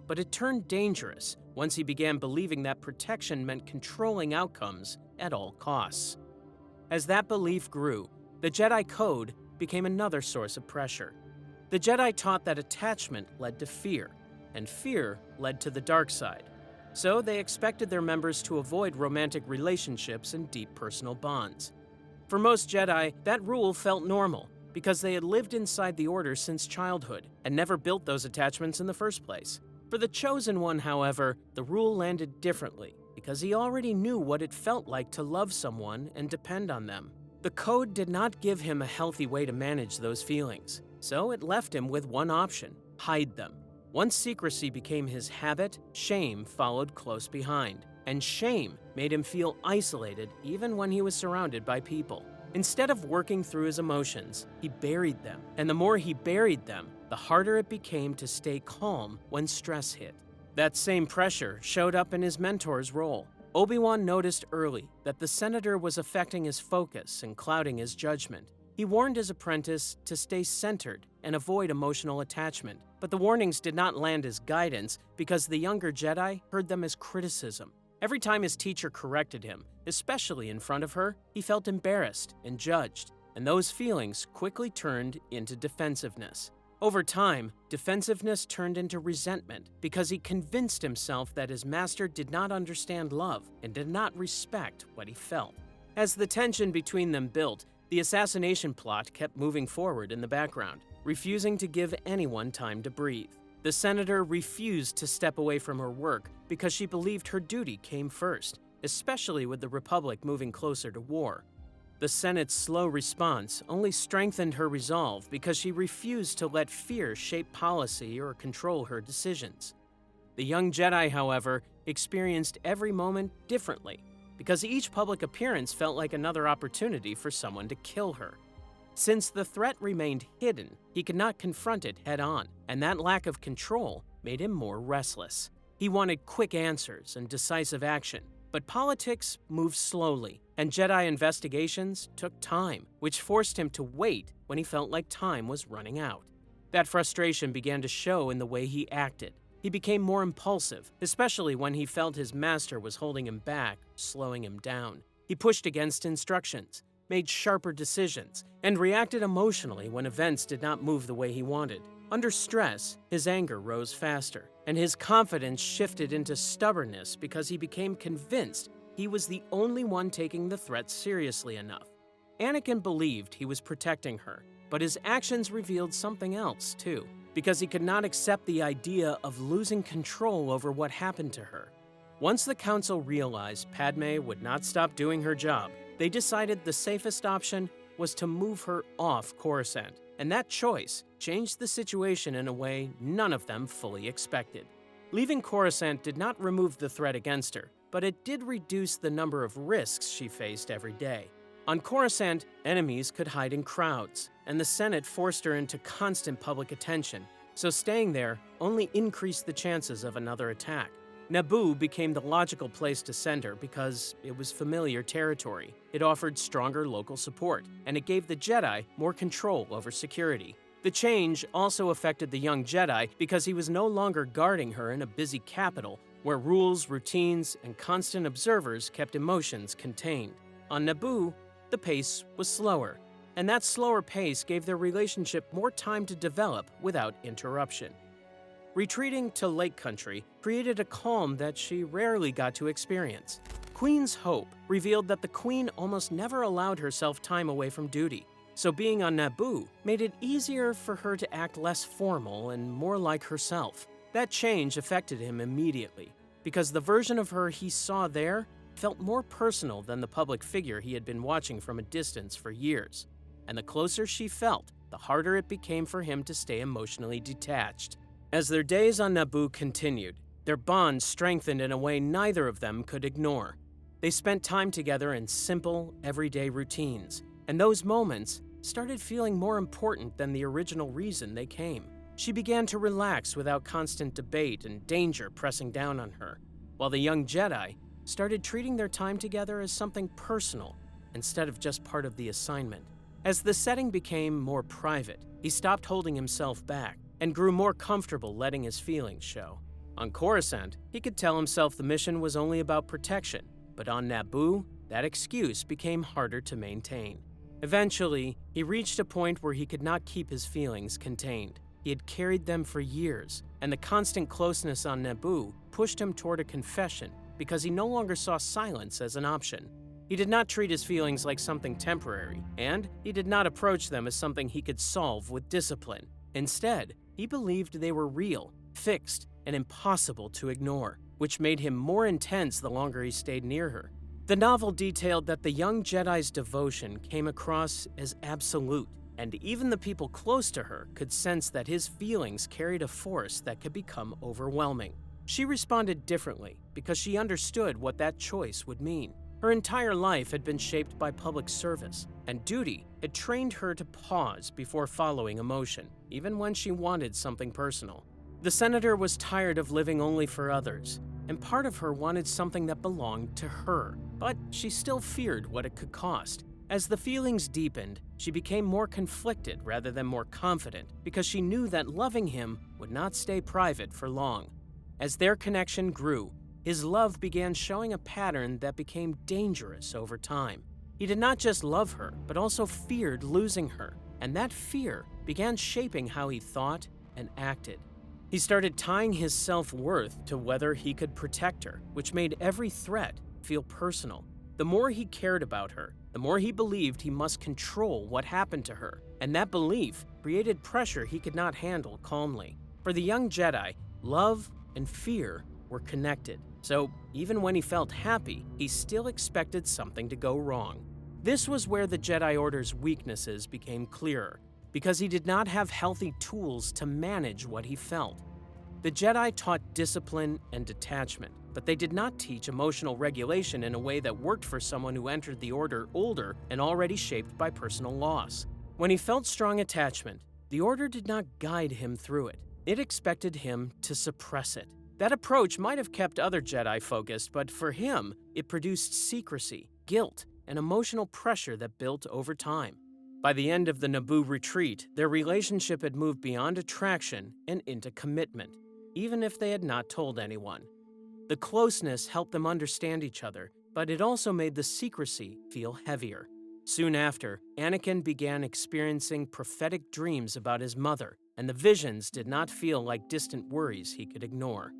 But it turned dangerous once he began believing that protection meant controlling outcomes at all costs. As that belief grew, the Jedi Code became another source of pressure. The Jedi taught that attachment led to fear, and fear led to the dark side. So they expected their members to avoid romantic relationships and deep personal bonds. For most Jedi, that rule felt normal because they had lived inside the Order since childhood and never built those attachments in the first place. For the Chosen One, however, the rule landed differently because he already knew what it felt like to love someone and depend on them. The Code did not give him a healthy way to manage those feelings, so it left him with one option: hide them. Once secrecy became his habit, shame followed close behind, and shame made him feel isolated even when he was surrounded by people. Instead of working through his emotions, he buried them, and the more he buried them, the harder it became to stay calm when stress hit. That same pressure showed up in his mentor's role. Obi-Wan noticed early that the senator was affecting his focus and clouding his judgment. He warned his apprentice to stay centered and avoid emotional attachment, but the warnings did not land as guidance because the younger Jedi heard them as criticism. Every time his teacher corrected him, especially in front of her, he felt embarrassed and judged, and those feelings quickly turned into defensiveness. Over time, defensiveness turned into resentment because he convinced himself that his master did not understand love and did not respect what he felt. As the tension between them built, the assassination plot kept moving forward in the background, refusing to give anyone time to breathe. The senator refused to step away from her work because she believed her duty came first, especially with the Republic moving closer to war. The Senate's slow response only strengthened her resolve because she refused to let fear shape policy or control her decisions. The young Jedi, however, experienced every moment differently because each public appearance felt like another opportunity for someone to kill her. Since the threat remained hidden, he could not confront it head-on, and that lack of control made him more restless. He wanted quick answers and decisive action, but politics moved slowly, and Jedi investigations took time, which forced him to wait when he felt like time was running out. That frustration began to show in the way he acted. He became more impulsive, especially when he felt his master was holding him back, slowing him down. He pushed against instructions, made sharper decisions, and reacted emotionally when events did not move the way he wanted. Under stress, his anger rose faster, and his confidence shifted into stubbornness because he became convinced he was the only one taking the threat seriously enough. Anakin believed he was protecting her, but his actions revealed something else, too, because he could not accept the idea of losing control over what happened to her. Once the Council realized Padme would not stop doing her job, they decided the safest option was to move her off Coruscant, and that choice changed the situation in a way none of them fully expected. Leaving Coruscant did not remove the threat against her, but it did reduce the number of risks she faced every day. On Coruscant, enemies could hide in crowds, and the Senate forced her into constant public attention, so staying there only increased the chances of another attack. Naboo became the logical place to send her because it was familiar territory, it offered stronger local support, and it gave the Jedi more control over security. The change also affected the young Jedi because he was no longer guarding her in a busy capital where rules, routines, and constant observers kept emotions contained. On Naboo, the pace was slower, and that slower pace gave their relationship more time to develop without interruption. Retreating to Lake Country created a calm that she rarely got to experience. Queen's Hope revealed that the Queen almost never allowed herself time away from duty, so being on Naboo made it easier for her to act less formal and more like herself. That change affected him immediately, because the version of her he saw there felt more personal than the public figure he had been watching from a distance for years. And the closer she felt, the harder it became for him to stay emotionally detached. As their days on Naboo continued, their bond strengthened in a way neither of them could ignore. They spent time together in simple, everyday routines, and those moments started feeling more important than the original reason they came. She began to relax without constant debate and danger pressing down on her, while the young Jedi started treating their time together as something personal instead of just part of the assignment. As the setting became more private, he stopped holding himself back and grew more comfortable letting his feelings show. On Coruscant, he could tell himself the mission was only about protection, but on Naboo, that excuse became harder to maintain. Eventually, he reached a point where he could not keep his feelings contained. He had carried them for years, and the constant closeness on Naboo pushed him toward a confession because he no longer saw silence as an option. He did not treat his feelings like something temporary, and he did not approach them as something he could solve with discipline. Instead, he believed they were real, fixed, and impossible to ignore, which made him more intense the longer he stayed near her. The novel detailed that the young Jedi's devotion came across as absolute, and even the people close to her could sense that his feelings carried a force that could become overwhelming. She responded differently because she understood what that choice would mean. Her entire life had been shaped by public service, and duty had trained her to pause before following emotion, even when she wanted something personal. The senator was tired of living only for others, and part of her wanted something that belonged to her, but she still feared what it could cost. As the feelings deepened, she became more conflicted rather than more confident because she knew that loving him would not stay private for long. As their connection grew, his love began showing a pattern that became dangerous over time. He did not just love her, but also feared losing her, and that fear began shaping how he thought and acted. He started tying his self-worth to whether he could protect her, which made every threat feel personal. The more he cared about her, the more he believed he must control what happened to her, and that belief created pressure he could not handle calmly. For the young Jedi, love and fear were connected, so even when he felt happy, he still expected something to go wrong. This was where the Jedi Order's weaknesses became clearer, because he did not have healthy tools to manage what he felt. The Jedi taught discipline and detachment, but they did not teach emotional regulation in a way that worked for someone who entered the Order older and already shaped by personal loss. When he felt strong attachment, the Order did not guide him through it. It expected him to suppress it. That approach might have kept other Jedi focused, but for him, it produced secrecy, guilt, and emotional pressure that built over time. By the end of the Naboo retreat, their relationship had moved beyond attraction and into commitment, even if they had not told anyone. The closeness helped them understand each other, but it also made the secrecy feel heavier. Soon after, Anakin began experiencing prophetic dreams about his mother, and the visions did not feel like distant worries he could ignore.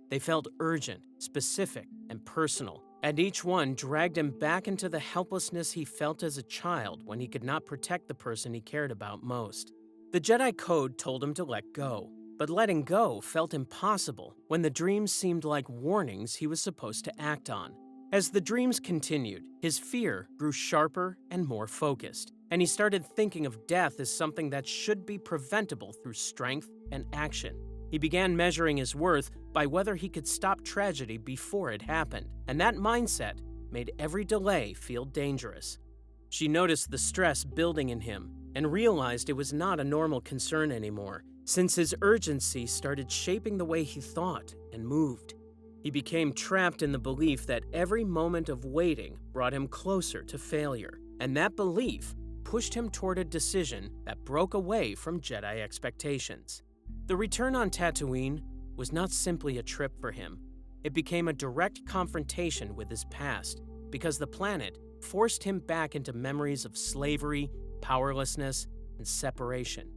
They felt urgent, specific, and personal, and each one dragged him back into the helplessness he felt as a child when he could not protect the person he cared about most. The Jedi Code told him to let go, but letting go felt impossible when the dreams seemed like warnings he was supposed to act on. As the dreams continued, his fear grew sharper and more focused, and he started thinking of death as something that should be preventable through strength and action. He began measuring his worth by whether he could stop tragedy before it happened, and that mindset made every delay feel dangerous. She noticed the stress building in him and realized it was not a normal concern anymore, since his urgency started shaping the way he thought and moved. He became trapped in the belief that every moment of waiting brought him closer to failure, and that belief pushed him toward a decision that broke away from Jedi expectations. The return on Tatooine was not simply a trip for him. It became a direct confrontation with his past, because the planet forced him back into memories of slavery, powerlessness, and separation.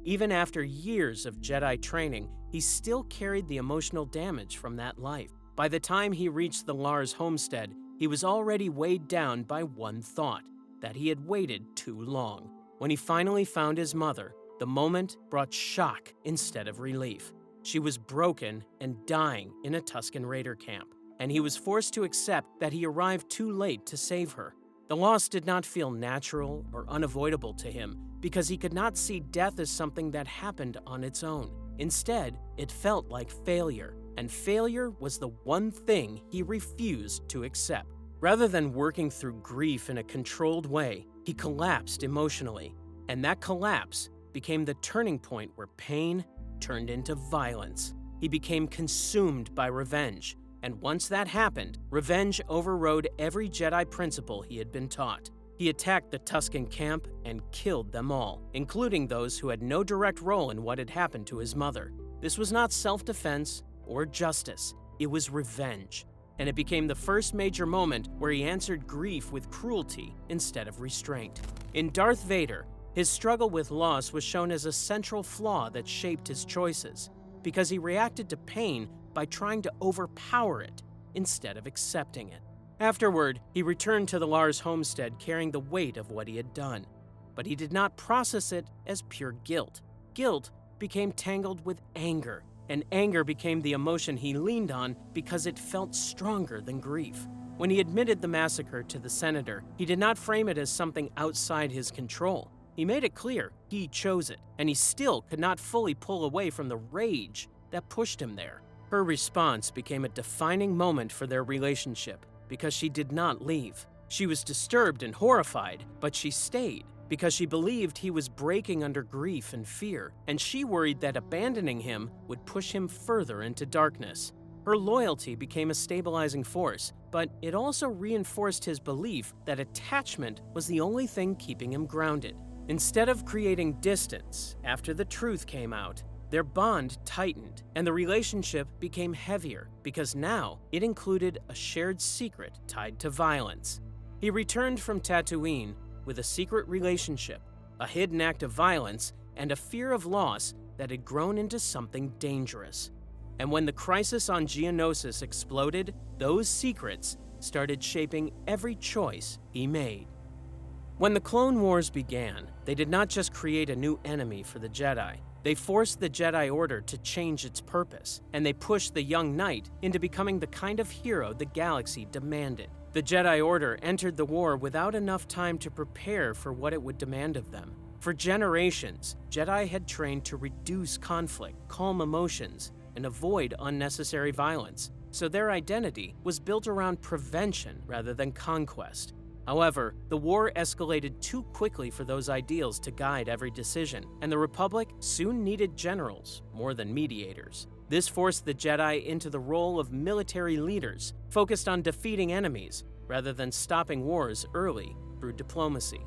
Even after years of Jedi training, he still carried the emotional damage from that life. By the time he reached the Lars homestead, he was already weighed down by one thought, that he had waited too long. When he finally found his mother, the moment brought shock instead of relief. She was broken and dying in a Tusken Raider camp, and he was forced to accept that he arrived too late to save her. The loss did not feel natural or unavoidable to him because he could not see death as something that happened on its own. Instead, it felt like failure, and failure was the one thing he refused to accept. Rather than working through grief in a controlled way, he collapsed emotionally, and that collapse became the turning point where pain turned into violence. He became consumed by revenge, and once that happened, revenge overrode every Jedi principle he had been taught. He attacked the Tusken camp and killed them all, including those who had no direct role in what had happened to his mother. This was not self-defense or justice, it was revenge, and it became the first major moment where he answered grief with cruelty instead of restraint. In Darth Vader, his struggle with loss was shown as a central flaw that shaped his choices, because he reacted to pain by trying to overpower it instead of accepting it. Afterward, he returned to the Lars homestead carrying the weight of what he had done, but he did not process it as pure guilt. Guilt became tangled with anger, and anger became the emotion he leaned on because it felt stronger than grief. When he admitted the massacre to the senator, he did not frame it as something outside his control. He made it clear he chose it, and he still could not fully pull away from the rage that pushed him there. Her response became a defining moment for their relationship because she did not leave. She was disturbed and horrified, but she stayed because she believed he was breaking under grief and fear, and she worried that abandoning him would push him further into darkness. Her loyalty became a stabilizing force, but it also reinforced his belief that attachment was the only thing keeping him grounded. Instead of creating distance after the truth came out, their bond tightened, and the relationship became heavier because now it included a shared secret tied to violence. He returned from Tatooine with a secret relationship, a hidden act of violence, and a fear of loss that had grown into something dangerous. And when the crisis on Geonosis exploded, those secrets started shaping every choice he made. When the Clone Wars began, they did not just create a new enemy for the Jedi. They forced the Jedi Order to change its purpose, and they pushed the young knight into becoming the kind of hero the galaxy demanded. The Jedi Order entered the war without enough time to prepare for what it would demand of them. For generations, Jedi had trained to reduce conflict, calm emotions, and avoid unnecessary violence, so their identity was built around prevention rather than conquest. However, the war escalated too quickly for those ideals to guide every decision, and the Republic soon needed generals more than mediators. This forced the Jedi into the role of military leaders, focused on defeating enemies rather than stopping wars early through diplomacy.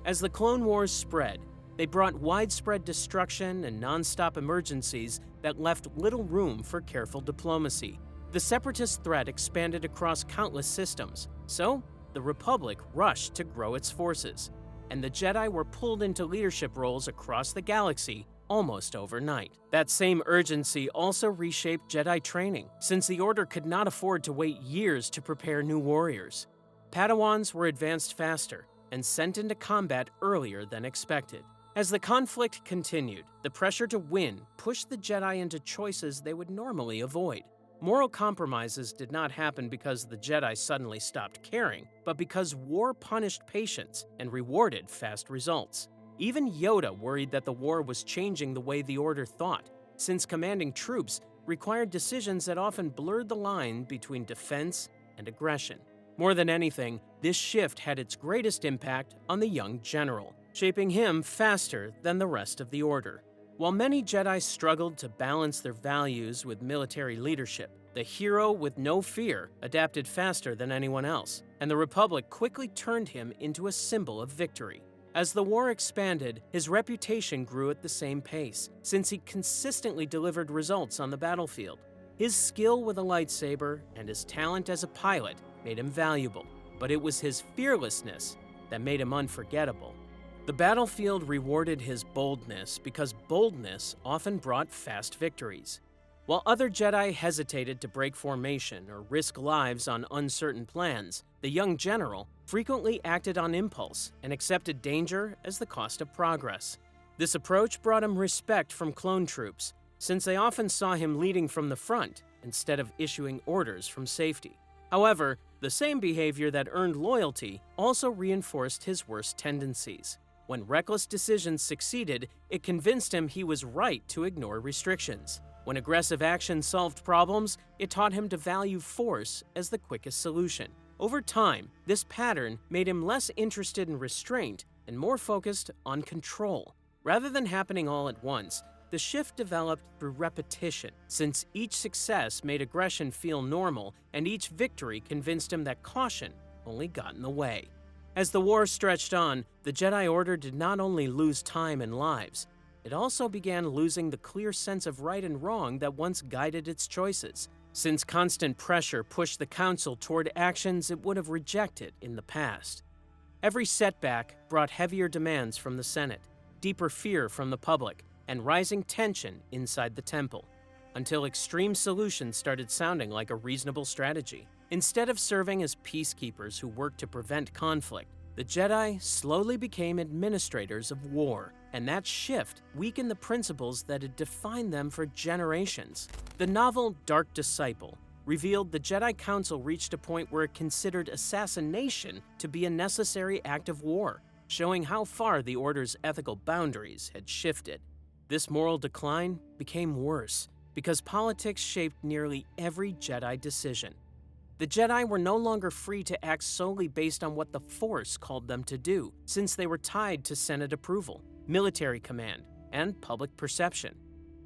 As the Clone Wars spread, they brought widespread destruction and non-stop emergencies that left little room for careful diplomacy. The Separatist threat expanded across countless systems, so the Republic rushed to grow its forces, and the Jedi were pulled into leadership roles across the galaxy almost overnight. That same urgency also reshaped Jedi training, since the Order could not afford to wait years to prepare new warriors. Padawans were advanced faster and sent into combat earlier than expected. As the conflict continued, the pressure to win pushed the Jedi into choices they would normally avoid. Moral compromises did not happen because the Jedi suddenly stopped caring, but because war punished patience and rewarded fast results. Even Yoda worried that the war was changing the way the Order thought, since commanding troops required decisions that often blurred the line between defense and aggression. More than anything, this shift had its greatest impact on the young general, shaping him faster than the rest of the Order. While many Jedi struggled to balance their values with military leadership, the hero with no fear adapted faster than anyone else, and the Republic quickly turned him into a symbol of victory. As the war expanded, his reputation grew at the same pace, since he consistently delivered results on the battlefield. His skill with a lightsaber and his talent as a pilot made him valuable, but it was his fearlessness that made him unforgettable. The battlefield rewarded his boldness because boldness often brought fast victories. While other Jedi hesitated to break formation or risk lives on uncertain plans, the young general frequently acted on impulse and accepted danger as the cost of progress. This approach brought him respect from clone troops, since they often saw him leading from the front instead of issuing orders from safety. However, the same behavior that earned loyalty also reinforced his worst tendencies. When reckless decisions succeeded, it convinced him he was right to ignore restrictions. When aggressive action solved problems, it taught him to value force as the quickest solution. Over time, this pattern made him less interested in restraint and more focused on control. Rather than happening all at once, the shift developed through repetition, since each success made aggression feel normal and each victory convinced him that caution only got in the way. As the war stretched on, the Jedi Order did not only lose time and lives, it also began losing the clear sense of right and wrong that once guided its choices, since constant pressure pushed the Council toward actions it would have rejected in the past. Every setback brought heavier demands from the Senate, deeper fear from the public, and rising tension inside the temple, until extreme solutions started sounding like a reasonable strategy. Instead of serving as peacekeepers who worked to prevent conflict, the Jedi slowly became administrators of war, and that shift weakened the principles that had defined them for generations. The novel Dark Disciple revealed the Jedi Council reached a point where it considered assassination to be a necessary act of war, showing how far the Order's ethical boundaries had shifted. This moral decline became worse because politics shaped nearly every Jedi decision. The Jedi were no longer free to act solely based on what the Force called them to do, since they were tied to Senate approval, military command, and public perception.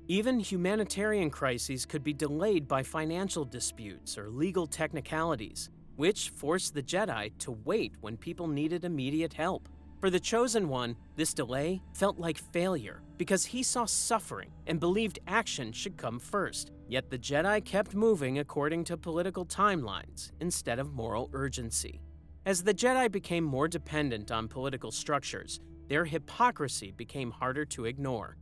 Even humanitarian crises could be delayed by financial disputes or legal technicalities, which forced the Jedi to wait when people needed immediate help. For the Chosen One, this delay felt like failure because he saw suffering and believed action should come first. Yet the Jedi kept moving according to political timelines instead of moral urgency. As the Jedi became more dependent on political structures, their hypocrisy became harder to ignore.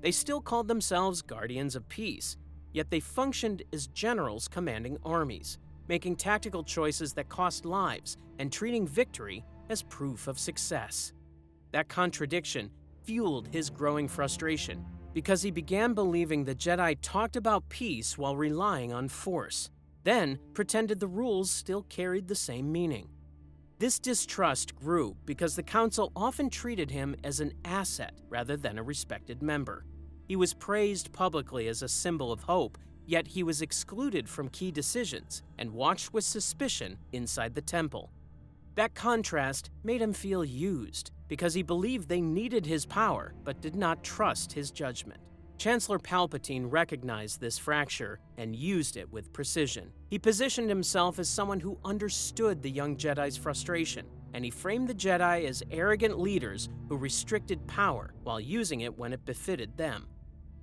They still called themselves guardians of peace, yet they functioned as generals commanding armies, making tactical choices that cost lives and treating victory as proof of success. That contradiction fueled his growing frustration because he began believing the Jedi talked about peace while relying on force, then pretended the rules still carried the same meaning. This distrust grew because the Council often treated him as an asset rather than a respected member. He was praised publicly as a symbol of hope, yet he was excluded from key decisions and watched with suspicion inside the temple. That contrast made him feel used because he believed they needed his power but did not trust his judgment. Chancellor Palpatine recognized this fracture and used it with precision. He positioned himself as someone who understood the young Jedi's frustration, and he framed the Jedi as arrogant leaders who restricted power while using it when it befitted them.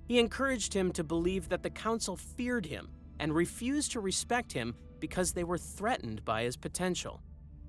He encouraged him to believe that the Council feared him and refused to respect him because they were threatened by his potential.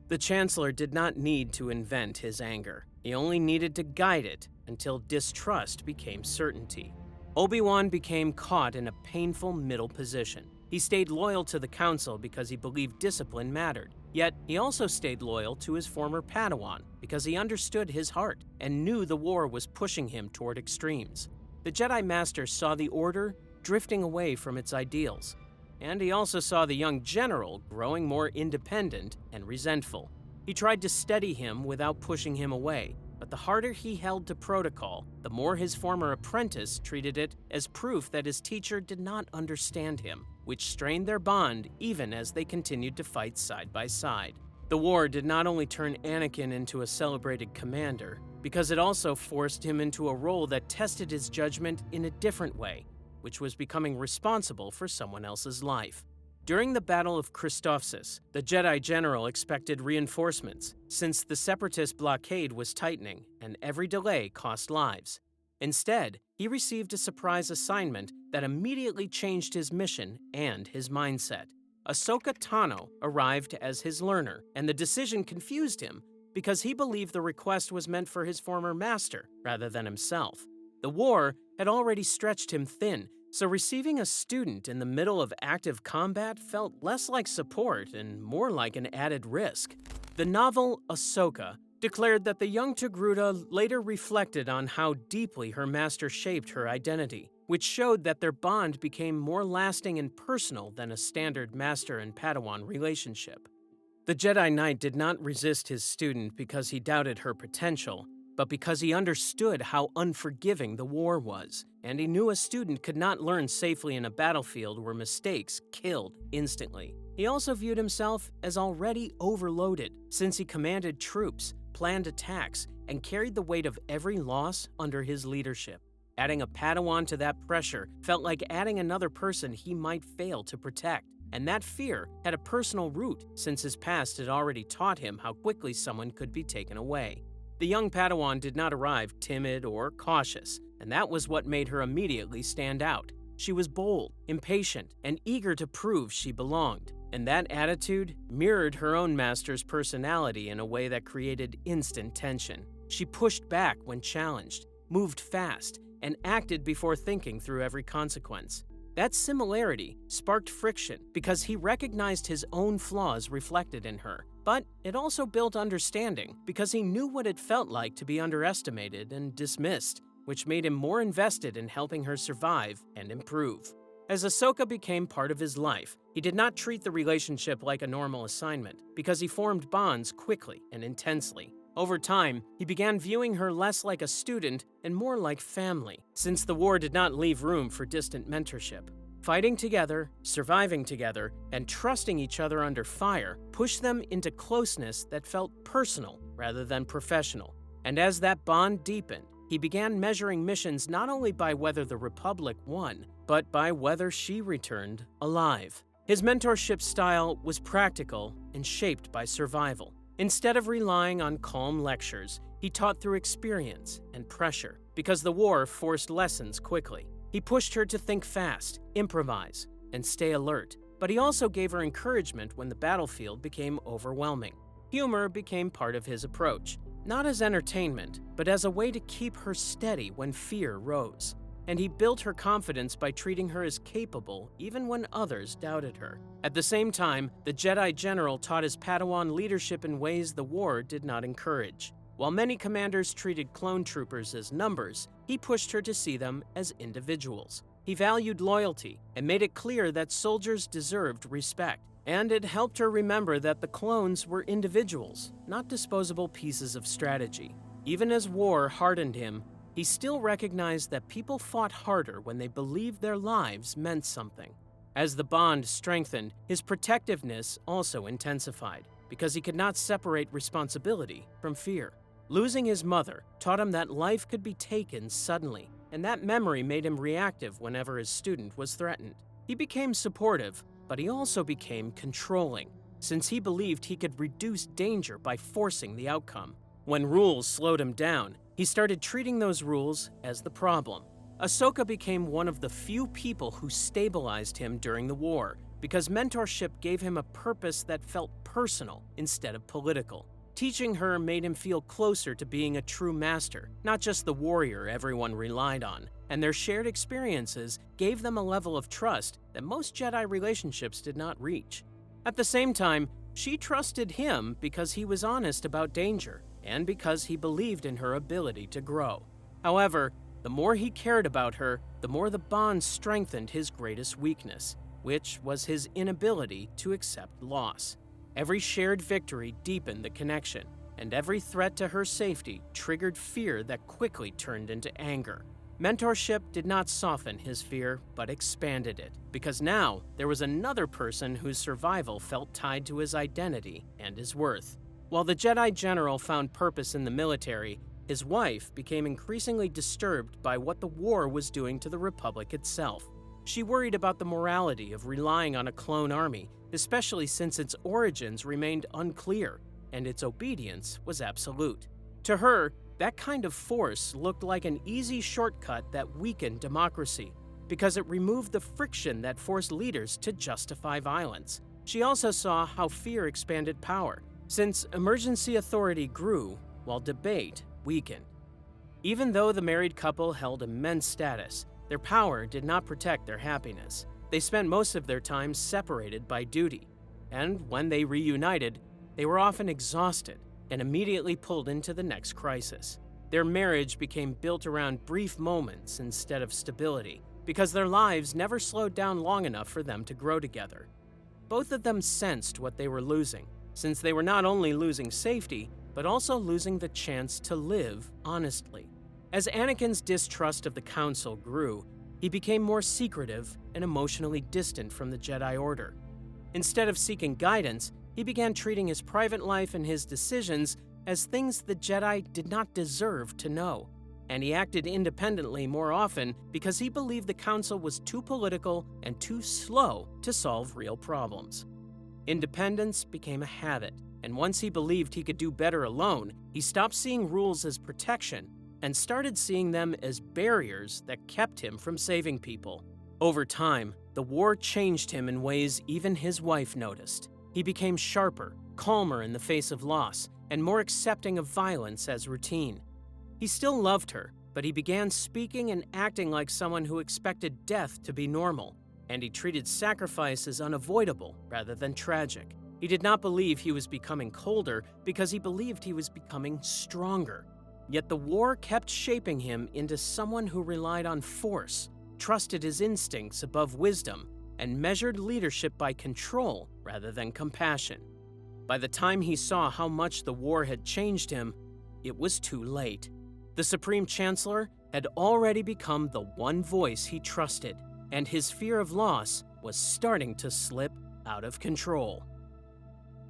The Chancellor did not need to invent his anger. He only needed to guide it until distrust became certainty. Obi-Wan became caught in a painful middle position. He stayed loyal to the Council because he believed discipline mattered. Yet, he also stayed loyal to his former Padawan because he understood his heart and knew the war was pushing him toward extremes. The Jedi Master saw the Order drifting away from its ideals, and he also saw the young general growing more independent and resentful. He tried to steady him without pushing him away, but the harder he held to protocol, the more his former apprentice treated it as proof that his teacher did not understand him, which strained their bond even as they continued to fight side by side. The war did not only turn Anakin into a celebrated commander, because it also forced him into a role that tested his judgment in a different way, which was becoming responsible for someone else's life. During the Battle of Christophsis, the Jedi General expected reinforcements, since the Separatist blockade was tightening and every delay cost lives. Instead, he received a surprise assignment that immediately changed his mission and his mindset. Ahsoka Tano arrived as his learner, and the decision confused him because he believed the request was meant for his former master rather than himself. The war had already stretched him thin, so receiving a student in the middle of active combat felt less like support and more like an added risk. The novel Ahsoka declared that the young Togruta later reflected on how deeply her master shaped her identity, which showed that their bond became more lasting and personal than a standard master and Padawan relationship. The Jedi Knight did not resist his student because he doubted her potential, but because he understood how unforgiving the war was, and he knew a student could not learn safely in a battlefield where mistakes killed instantly. He also viewed himself as already overloaded, since he commanded troops, planned attacks, and carried the weight of every loss under his leadership. Adding a Padawan to that pressure felt like adding another person he might fail to protect, and that fear had a personal root since his past had already taught him how quickly someone could be taken away. The young Padawan did not arrive timid or cautious, and that was what made her immediately stand out. She was bold, impatient, and eager to prove she belonged, and that attitude mirrored her own master's personality in a way that created instant tension. She pushed back when challenged, moved fast, and acted before thinking through every consequence. That similarity sparked friction because he recognized his own flaws reflected in her, but it also built understanding because he knew what it felt like to be underestimated and dismissed, which made him more invested in helping her survive and improve. As Ahsoka became part of his life, he did not treat the relationship like a normal assignment because he formed bonds quickly and intensely. Over time, he began viewing her less like a student and more like family, since the war did not leave room for distant mentorship. Fighting together, surviving together, and trusting each other under fire pushed them into closeness that felt personal rather than professional. And as that bond deepened, he began measuring missions not only by whether the Republic won, but by whether she returned alive. His mentorship style was practical and shaped by survival. Instead of relying on calm lectures, he taught through experience and pressure, because the war forced lessons quickly. He pushed her to think fast, improvise, and stay alert, but he also gave her encouragement when the battlefield became overwhelming. Humor became part of his approach, not as entertainment, but as a way to keep her steady when fear rose. And he built her confidence by treating her as capable even when others doubted her. At the same time, the Jedi General taught his Padawan leadership in ways the war did not encourage. While many commanders treated clone troopers as numbers, he pushed her to see them as individuals. He valued loyalty and made it clear that soldiers deserved respect. And it helped her remember that the clones were individuals, not disposable pieces of strategy. Even as war hardened him, he still recognized that people fought harder when they believed their lives meant something. As the bond strengthened, his protectiveness also intensified, because he could not separate responsibility from fear. Losing his mother taught him that life could be taken suddenly, and that memory made him reactive whenever his student was threatened. He became supportive, but he also became controlling, since he believed he could reduce danger by forcing the outcome. When rules slowed him down, he started treating those rules as the problem. Ahsoka became one of the few people who stabilized him during the war because mentorship gave him a purpose that felt personal instead of political. Teaching her made him feel closer to being a true master, not just the warrior everyone relied on, and their shared experiences gave them a level of trust that most Jedi relationships did not reach. At the same time, she trusted him because he was honest about danger and because he believed in her ability to grow. However, the more he cared about her, the more the bond strengthened his greatest weakness, which was his inability to accept loss. Every shared victory deepened the connection, and every threat to her safety triggered fear that quickly turned into anger. Mentorship did not soften his fear, but expanded it, because now there was another person whose survival felt tied to his identity and his worth. While the Jedi General found purpose in the military, his wife became increasingly disturbed by what the war was doing to the Republic itself. She worried about the morality of relying on a clone army, especially since its origins remained unclear and its obedience was absolute. To her, that kind of force looked like an easy shortcut that weakened democracy because it removed the friction that forced leaders to justify violence. She also saw how fear expanded power, since emergency authority grew while debate weakened. Even though the married couple held immense status, their power did not protect their happiness. They spent most of their time separated by duty, and when they reunited, they were often exhausted and immediately pulled into the next crisis. Their marriage became built around brief moments instead of stability, because their lives never slowed down long enough for them to grow together. Both of them sensed what they were losing, since they were not only losing safety, but also losing the chance to live honestly. As Anakin's distrust of the Council grew, he became more secretive and emotionally distant from the Jedi Order. Instead of seeking guidance, he began treating his private life and his decisions as things the Jedi did not deserve to know, and he acted independently more often because he believed the Council was too political and too slow to solve real problems. Independence became a habit, and once he believed he could do better alone, he stopped seeing rules as protection and started seeing them as barriers that kept him from saving people. Over time, the war changed him in ways even his wife noticed. He became sharper, calmer in the face of loss, and more accepting of violence as routine. He still loved her, but he began speaking and acting like someone who expected death to be normal, and he treated sacrifice as unavoidable rather than tragic. He did not believe he was becoming colder because he believed he was becoming stronger. Yet the war kept shaping him into someone who relied on force, trusted his instincts above wisdom, and measured leadership by control rather than compassion. By the time he saw how much the war had changed him, it was too late. The Supreme Chancellor had already become the one voice he trusted, and his fear of loss was starting to slip out of control.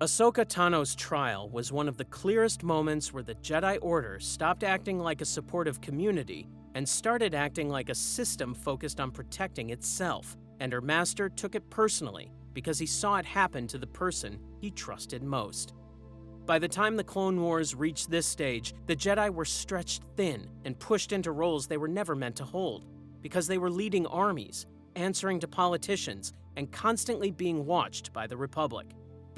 Ahsoka Tano's trial was one of the clearest moments where the Jedi Order stopped acting like a supportive community and started acting like a system focused on protecting itself, and her master took it personally because he saw it happen to the person he trusted most. By the time the Clone Wars reached this stage, the Jedi were stretched thin and pushed into roles they were never meant to hold, because they were leading armies, answering to politicians, and constantly being watched by the Republic.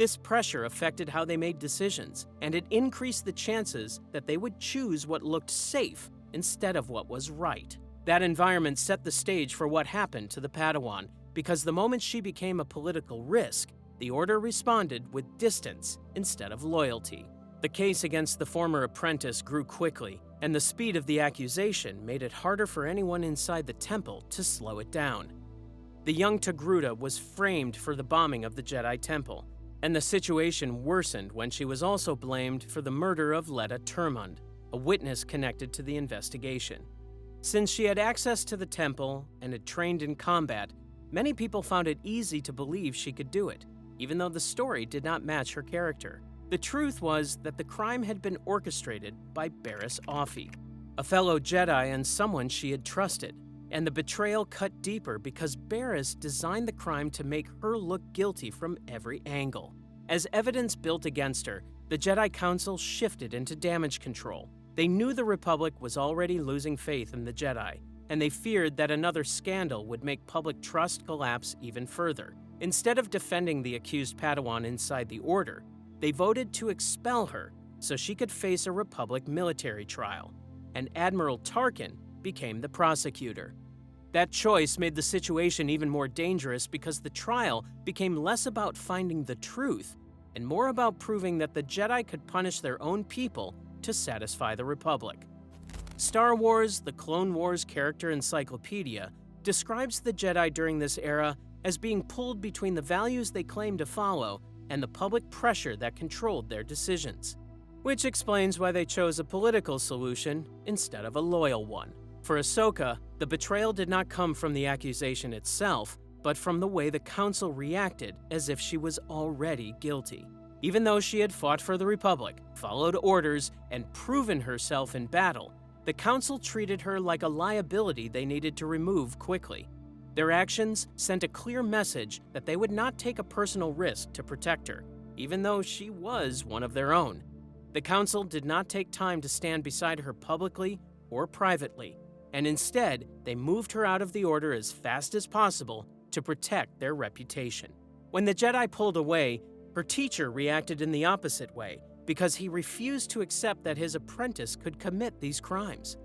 This pressure affected how they made decisions, and it increased the chances that they would choose what looked safe instead of what was right. That environment set the stage for what happened to the Padawan, because the moment she became a political risk, the Order responded with distance instead of loyalty. The case against the former apprentice grew quickly, and the speed of the accusation made it harder for anyone inside the temple to slow it down. The young Togruta was framed for the bombing of the Jedi Temple, and the situation worsened when she was also blamed for the murder of Letta Termund, a witness connected to the investigation. Since she had access to the temple and had trained in combat, many people found it easy to believe she could do it, even though the story did not match her character. The truth was that the crime had been orchestrated by Barriss Offee, a fellow Jedi and someone she had trusted, and the betrayal cut deeper because Barriss designed the crime to make her look guilty from every angle. As evidence built against her, the Jedi Council shifted into damage control. They knew the Republic was already losing faith in the Jedi, and they feared that another scandal would make public trust collapse even further. Instead of defending the accused Padawan inside the Order, they voted to expel her so she could face a Republic military trial, and Admiral Tarkin became the prosecutor. That choice made the situation even more dangerous because the trial became less about finding the truth and more about proving that the Jedi could punish their own people to satisfy the Republic. Star Wars, the Clone Wars character encyclopedia, describes the Jedi during this era as being pulled between the values they claimed to follow and the public pressure that controlled their decisions, which explains why they chose a political solution instead of a loyal one. For Ahsoka, the betrayal did not come from the accusation itself, but from the way the Council reacted as if she was already guilty. Even though she had fought for the Republic, followed orders, and proven herself in battle, the Council treated her like a liability they needed to remove quickly. Their actions sent a clear message that they would not take a personal risk to protect her, even though she was one of their own. The Council did not take time to stand beside her publicly or privately, and instead, they moved her out of the Order as fast as possible to protect their reputation. When the Jedi pulled away, her teacher reacted in the opposite way because he refused to accept that his apprentice could commit these crimes.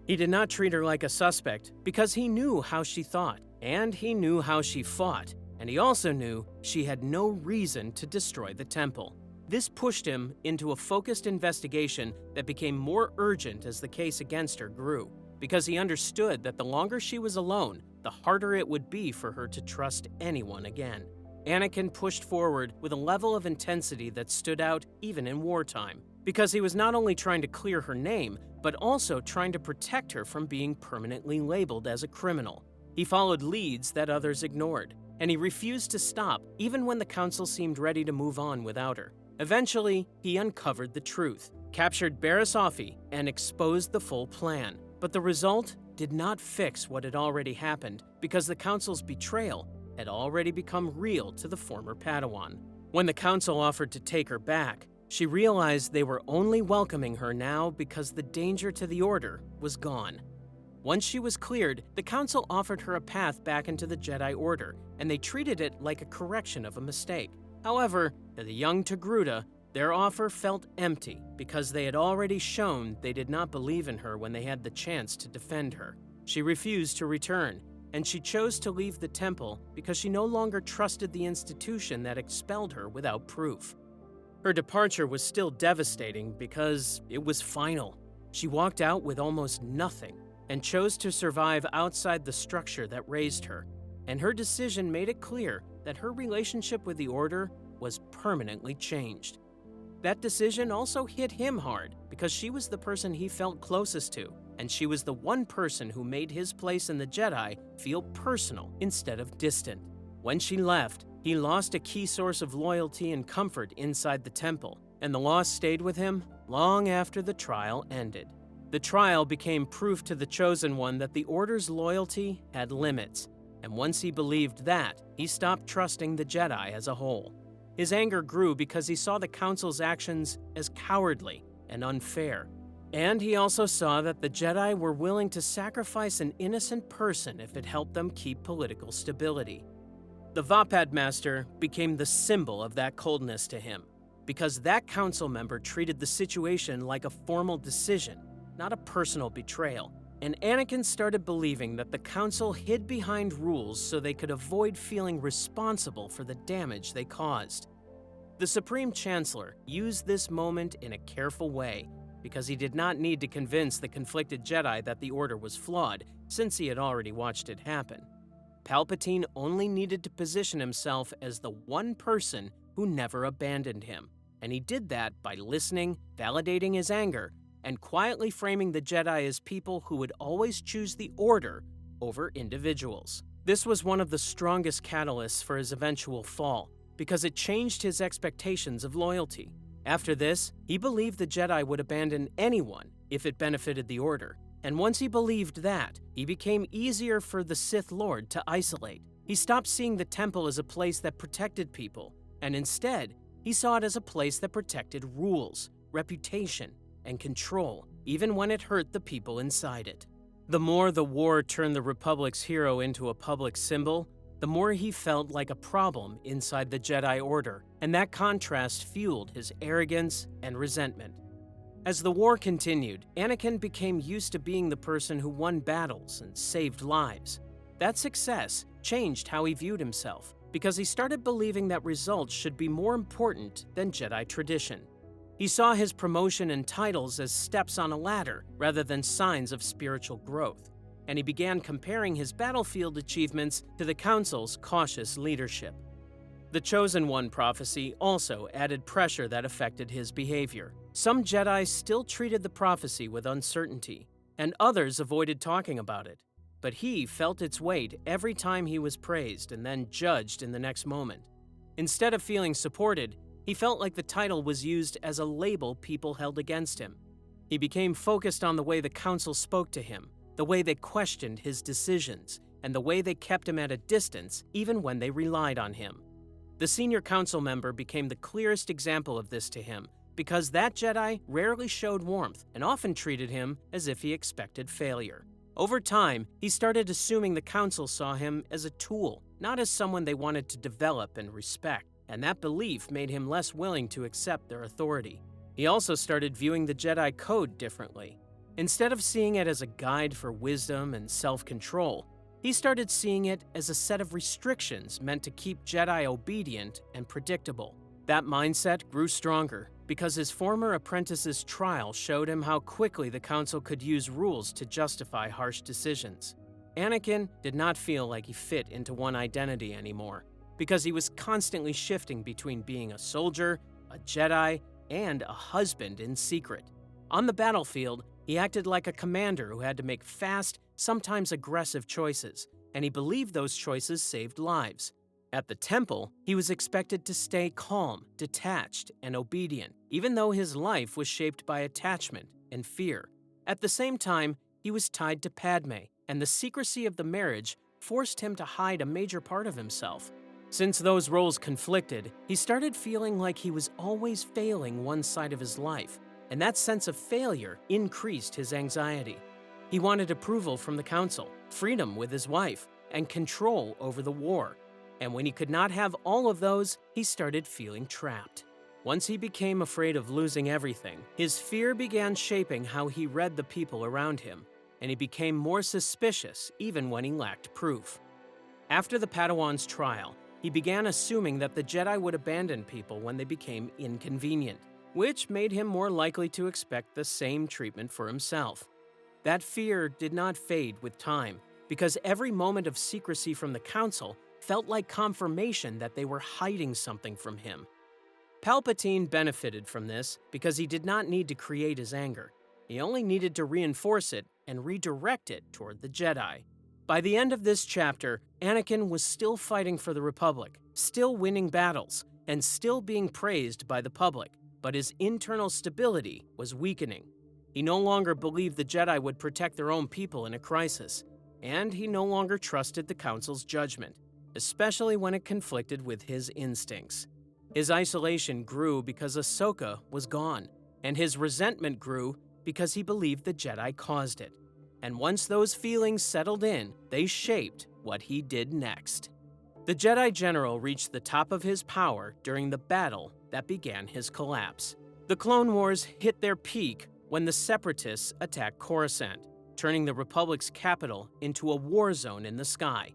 He did not treat her like a suspect because he knew how she thought, and he knew how she fought, and he also knew she had no reason to destroy the temple. This pushed him into a focused investigation that became more urgent as the case against her grew, because he understood that the longer she was alone, the harder it would be for her to trust anyone again. Anakin pushed forward with a level of intensity that stood out even in wartime, because he was not only trying to clear her name, but also trying to protect her from being permanently labeled as a criminal. He followed leads that others ignored, and he refused to stop even when the Council seemed ready to move on without her. Eventually, he uncovered the truth, captured Barriss Offee, and exposed the full plan. But the result did not fix what had already happened because the Council's betrayal had already become real to the former Padawan. When the Council offered to take her back, she realized they were only welcoming her now because the danger to the Order was gone. Once she was cleared, the Council offered her a path back into the Jedi Order, and they treated it like a correction of a mistake. However, to the young Togruta, their offer felt empty because they had already shown they did not believe in her when they had the chance to defend her. She refused to return, and she chose to leave the temple because she no longer trusted the institution that expelled her without proof. Her departure was still devastating because it was final. She walked out with almost nothing and chose to survive outside the structure that raised her, and her decision made it clear that her relationship with the Order was permanently changed. That decision also hit him hard because she was the person he felt closest to, and she was the one person who made his place in the Jedi feel personal instead of distant. When she left, he lost a key source of loyalty and comfort inside the temple, and the loss stayed with him long after the trial ended. The trial became proof to the Chosen One that the Order's loyalty had limits, and once he believed that, he stopped trusting the Jedi as a whole. His anger grew because he saw the Council's actions as cowardly and unfair. And he also saw that the Jedi were willing to sacrifice an innocent person if it helped them keep political stability. The Vapad Master became the symbol of that coldness to him, because that council member treated the situation like a formal decision, not a personal betrayal. And Anakin started believing that the Council hid behind rules so they could avoid feeling responsible for the damage they caused. The Supreme Chancellor used this moment in a careful way, because he did not need to convince the conflicted Jedi that the Order was flawed, since he had already watched it happen. Palpatine only needed to position himself as the one person who never abandoned him, and he did that by listening, validating his anger, and quietly framing the Jedi as people who would always choose the Order over individuals. This was one of the strongest catalysts for his eventual fall, because it changed his expectations of loyalty. After this, he believed the Jedi would abandon anyone if it benefited the Order, and once he believed that, he became easier for the Sith Lord to isolate. He stopped seeing the temple as a place that protected people, and instead, he saw it as a place that protected rules, reputation, and control, even when it hurt the people inside it. The more the war turned the Republic's hero into a public symbol, the more he felt like a problem inside the Jedi Order, and that contrast fueled his arrogance and resentment. As the war continued, Anakin became used to being the person who won battles and saved lives. That success changed how he viewed himself, because he started believing that results should be more important than Jedi tradition. He saw his promotion and titles as steps on a ladder rather than signs of spiritual growth, and he began comparing his battlefield achievements to the Council's cautious leadership. The Chosen One prophecy also added pressure that affected his behavior. Some Jedi still treated the prophecy with uncertainty, and others avoided talking about it. But he felt its weight every time he was praised and then judged in the next moment. Instead of feeling supported, he felt like the title was used as a label people held against him. He became focused on the way the Council spoke to him, the way they questioned his decisions, and the way they kept him at a distance even when they relied on him. The senior Council member became the clearest example of this to him, because that Jedi rarely showed warmth and often treated him as if he expected failure. Over time, he started assuming the Council saw him as a tool, not as someone they wanted to develop and respect, and that belief made him less willing to accept their authority. He also started viewing the Jedi Code differently. Instead of seeing it as a guide for wisdom and self-control, he started seeing it as a set of restrictions meant to keep Jedi obedient and predictable. That mindset grew stronger because his former apprentice's trial showed him how quickly the Council could use rules to justify harsh decisions. Anakin did not feel like he fit into one identity anymore, because he was constantly shifting between being a soldier, a Jedi, and a husband in secret. On the battlefield, he acted like a commander who had to make fast, sometimes aggressive choices, and he believed those choices saved lives. At the temple, he was expected to stay calm, detached, and obedient, even though his life was shaped by attachment and fear. At the same time, he was tied to Padme, and the secrecy of the marriage forced him to hide a major part of himself. Since those roles conflicted, he started feeling like he was always failing one side of his life, and that sense of failure increased his anxiety. He wanted approval from the Council, freedom with his wife, and control over the war. And when he could not have all of those, he started feeling trapped. Once he became afraid of losing everything, his fear began shaping how he read the people around him, and he became more suspicious even when he lacked proof. After the Padawan's trial, he began assuming that the Jedi would abandon people when they became inconvenient, which made him more likely to expect the same treatment for himself. That fear did not fade with time, because every moment of secrecy from the Council felt like confirmation that they were hiding something from him. Palpatine benefited from this because he did not need to create his anger. He only needed to reinforce it and redirect it toward the Jedi. By the end of this chapter, Anakin was still fighting for the Republic, still winning battles, and still being praised by the public, but his internal stability was weakening. He no longer believed the Jedi would protect their own people in a crisis, and he no longer trusted the Council's judgment, especially when it conflicted with his instincts. His isolation grew because Ahsoka was gone, and his resentment grew because he believed the Jedi caused it. And once those feelings settled in, they shaped what he did next. The Jedi General reached the top of his power during the battle that began his collapse. The Clone Wars hit their peak when the Separatists attacked Coruscant, turning the Republic's capital into a war zone in the sky.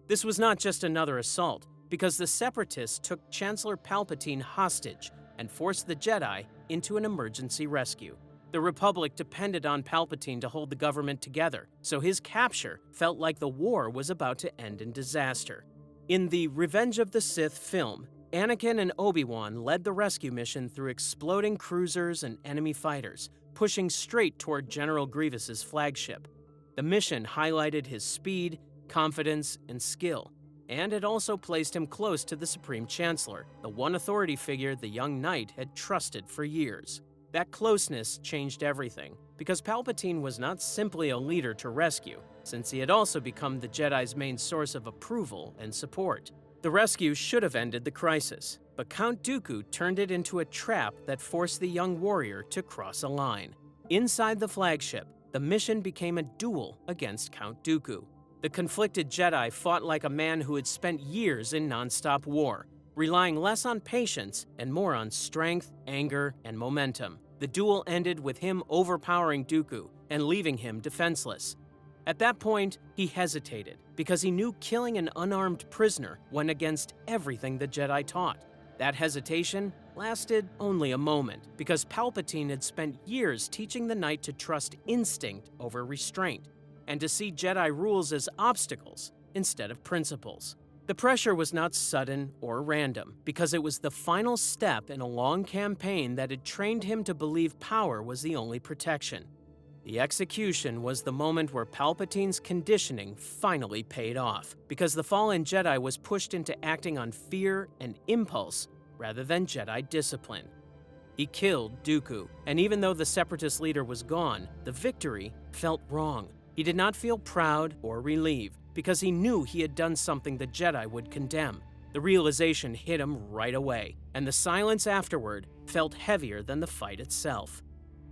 This was not just another assault, because the Separatists took Chancellor Palpatine hostage and forced the Jedi into an emergency rescue. The Republic depended on Palpatine to hold the government together, so his capture felt like the war was about to end in disaster. In the Revenge of the Sith film, Anakin and Obi-Wan led the rescue mission through exploding cruisers and enemy fighters, pushing straight toward General Grievous's flagship. The mission highlighted his speed, confidence, and skill, and it also placed him close to the Supreme Chancellor, the one authority figure the young knight had trusted for years. That closeness changed everything, because Palpatine was not simply a leader to rescue, since he had also become the Jedi's main source of approval and support. The rescue should have ended the crisis, but Count Dooku turned it into a trap that forced the young warrior to cross a line. Inside the flagship, the mission became a duel against Count Dooku. The conflicted Jedi fought like a man who had spent years in non-stop war, relying less on patience and more on strength, anger, and momentum. The duel ended with him overpowering Dooku and leaving him defenseless. At that point, he hesitated because he knew killing an unarmed prisoner went against everything the Jedi taught. That hesitation lasted only a moment because Palpatine had spent years teaching the Knight to trust instinct over restraint and to see Jedi rules as obstacles instead of principles. The pressure was not sudden or random because it was the final step in a long campaign that had trained him to believe power was the only protection. The execution was the moment where Palpatine's conditioning finally paid off, because the fallen Jedi was pushed into acting on fear and impulse rather than Jedi discipline. He killed Dooku, and even though the Separatist leader was gone, the victory felt wrong. He did not feel proud or relieved, because he knew he had done something the Jedi would condemn. The realization hit him right away, and the silence afterward felt heavier than the fight itself.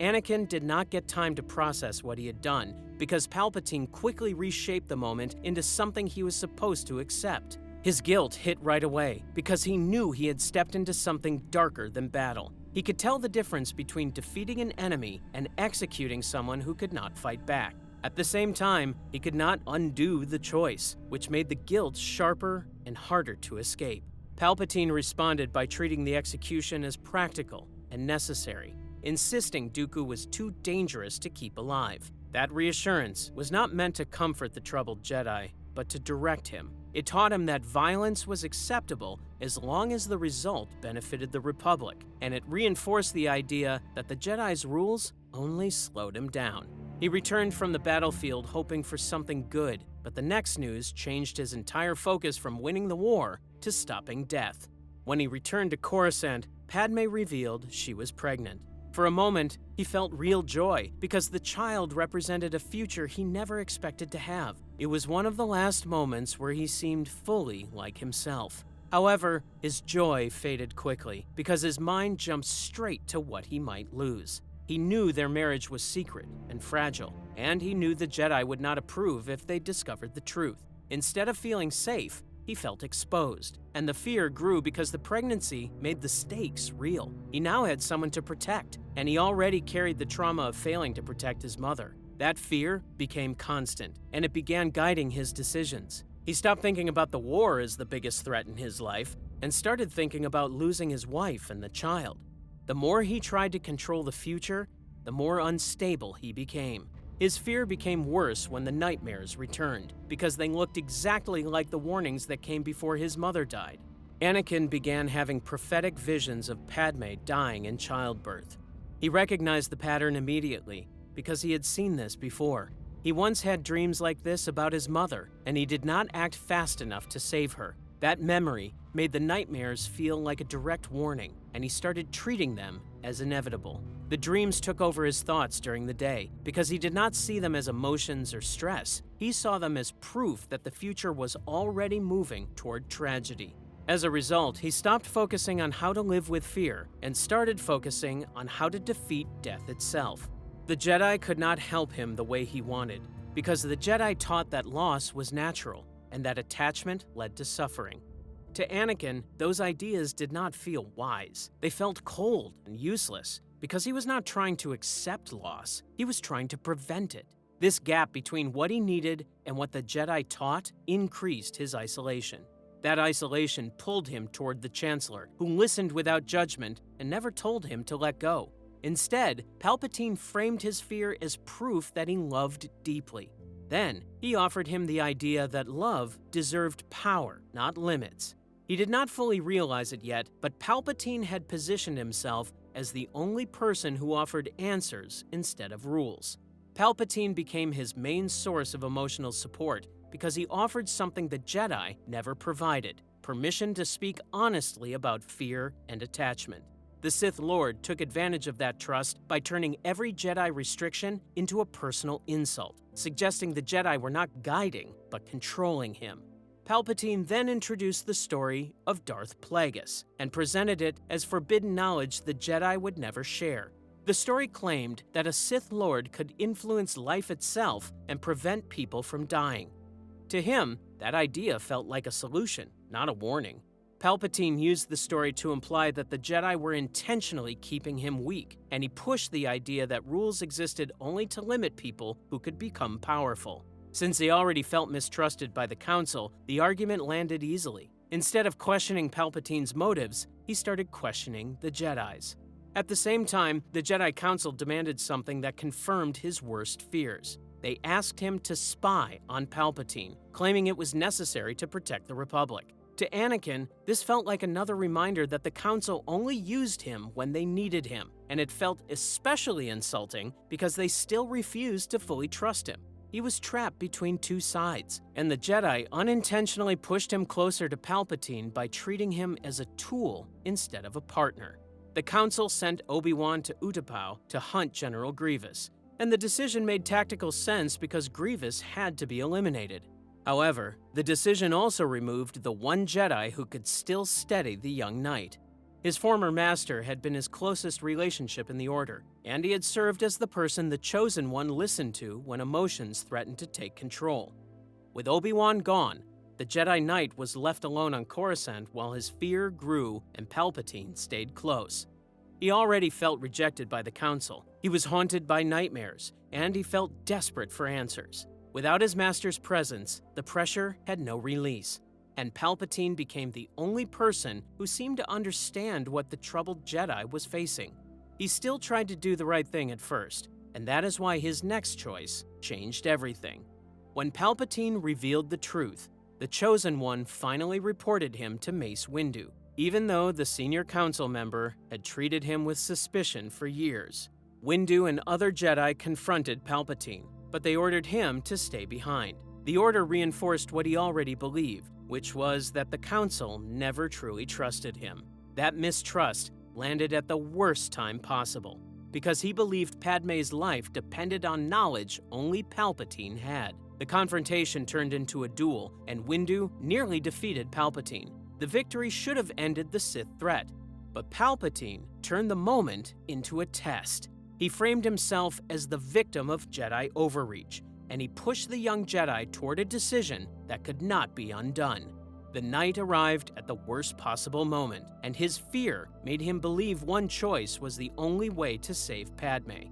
Anakin did not get time to process what he had done because Palpatine quickly reshaped the moment into something he was supposed to accept. His guilt hit right away because he knew he had stepped into something darker than battle. He could tell the difference between defeating an enemy and executing someone who could not fight back. At the same time, he could not undo the choice, which made the guilt sharper and harder to escape. Palpatine responded by treating the execution as practical and necessary, insisting Dooku was too dangerous to keep alive. That reassurance was not meant to comfort the troubled Jedi, but to direct him. It taught him that violence was acceptable as long as the result benefited the Republic, and it reinforced the idea that the Jedi's rules only slowed him down. He returned from the battlefield hoping for something good, but the next news changed his entire focus from winning the war to stopping death. When he returned to Coruscant, Padme revealed she was pregnant. For a moment, he felt real joy because the child represented a future he never expected to have. It was one of the last moments where he seemed fully like himself. However, his joy faded quickly because his mind jumped straight to what he might lose. He knew their marriage was secret and fragile, and he knew the Jedi would not approve if they discovered the truth. Instead of feeling safe, he felt exposed, and the fear grew because the pregnancy made the stakes real. He now had someone to protect, and he already carried the trauma of failing to protect his mother. That fear became constant, and it began guiding his decisions. He stopped thinking about the war as the biggest threat in his life and started thinking about losing his wife and the child. The more he tried to control the future, the more unstable he became. His fear became worse when the nightmares returned, because they looked exactly like the warnings that came before his mother died. Anakin began having prophetic visions of Padme dying in childbirth. He recognized the pattern immediately, because he had seen this before. He once had dreams like this about his mother, and he did not act fast enough to save her. That memory made the nightmares feel like a direct warning, and he started treating them as inevitable. The dreams took over his thoughts during the day because he did not see them as emotions or stress. He saw them as proof that the future was already moving toward tragedy. As a result, he stopped focusing on how to live with fear and started focusing on how to defeat death itself. The Jedi could not help him the way he wanted because the Jedi taught that loss was natural and that attachment led to suffering. To Anakin, those ideas did not feel wise. They felt cold and useless because he was not trying to accept loss, he was trying to prevent it. This gap between what he needed and what the Jedi taught increased his isolation. That isolation pulled him toward the Chancellor, who listened without judgment and never told him to let go. Instead, Palpatine framed his fear as proof that he loved deeply. Then, he offered him the idea that love deserved power, not limits. He did not fully realize it yet, but Palpatine had positioned himself as the only person who offered answers instead of rules. Palpatine became his main source of emotional support because he offered something the Jedi never provided: permission to speak honestly about fear and attachment. The Sith Lord took advantage of that trust by turning every Jedi restriction into a personal insult, suggesting the Jedi were not guiding, but controlling him. Palpatine then introduced the story of Darth Plagueis and presented it as forbidden knowledge the Jedi would never share. The story claimed that a Sith Lord could influence life itself and prevent people from dying. To him, that idea felt like a solution, not a warning. Palpatine used the story to imply that the Jedi were intentionally keeping him weak, and he pushed the idea that rules existed only to limit people who could become powerful. Since he already felt mistrusted by the Council, the argument landed easily. Instead of questioning Palpatine's motives, he started questioning the Jedi's. At the same time, the Jedi Council demanded something that confirmed his worst fears. They asked him to spy on Palpatine, claiming it was necessary to protect the Republic. To Anakin, this felt like another reminder that the Council only used him when they needed him, and it felt especially insulting because they still refused to fully trust him. He was trapped between two sides, and the Jedi unintentionally pushed him closer to Palpatine by treating him as a tool instead of a partner. The Council sent Obi-Wan to Utapau to hunt General Grievous, and the decision made tactical sense because Grievous had to be eliminated. However, the decision also removed the one Jedi who could still steady the young knight. His former master had been his closest relationship in the Order, and he had served as the person the Chosen One listened to when emotions threatened to take control. With Obi-Wan gone, the Jedi Knight was left alone on Coruscant while his fear grew and Palpatine stayed close. He already felt rejected by the Council, he was haunted by nightmares, and he felt desperate for answers. Without his master's presence, the pressure had no release, and Palpatine became the only person who seemed to understand what the troubled Jedi was facing. He still tried to do the right thing at first, and that is why his next choice changed everything. When Palpatine revealed the truth, the Chosen One finally reported him to Mace Windu, even though the senior council member had treated him with suspicion for years. Windu and other Jedi confronted Palpatine, but they ordered him to stay behind. The order reinforced what he already believed, which was that the Council never truly trusted him. That mistrust landed at the worst time possible, because he believed Padme's life depended on knowledge only Palpatine had. The confrontation turned into a duel, and Windu nearly defeated Palpatine. The victory should have ended the Sith threat, but Palpatine turned the moment into a test. He framed himself as the victim of Jedi overreach, and he pushed the young Jedi toward a decision that could not be undone. The night arrived at the worst possible moment, and his fear made him believe one choice was the only way to save Padme.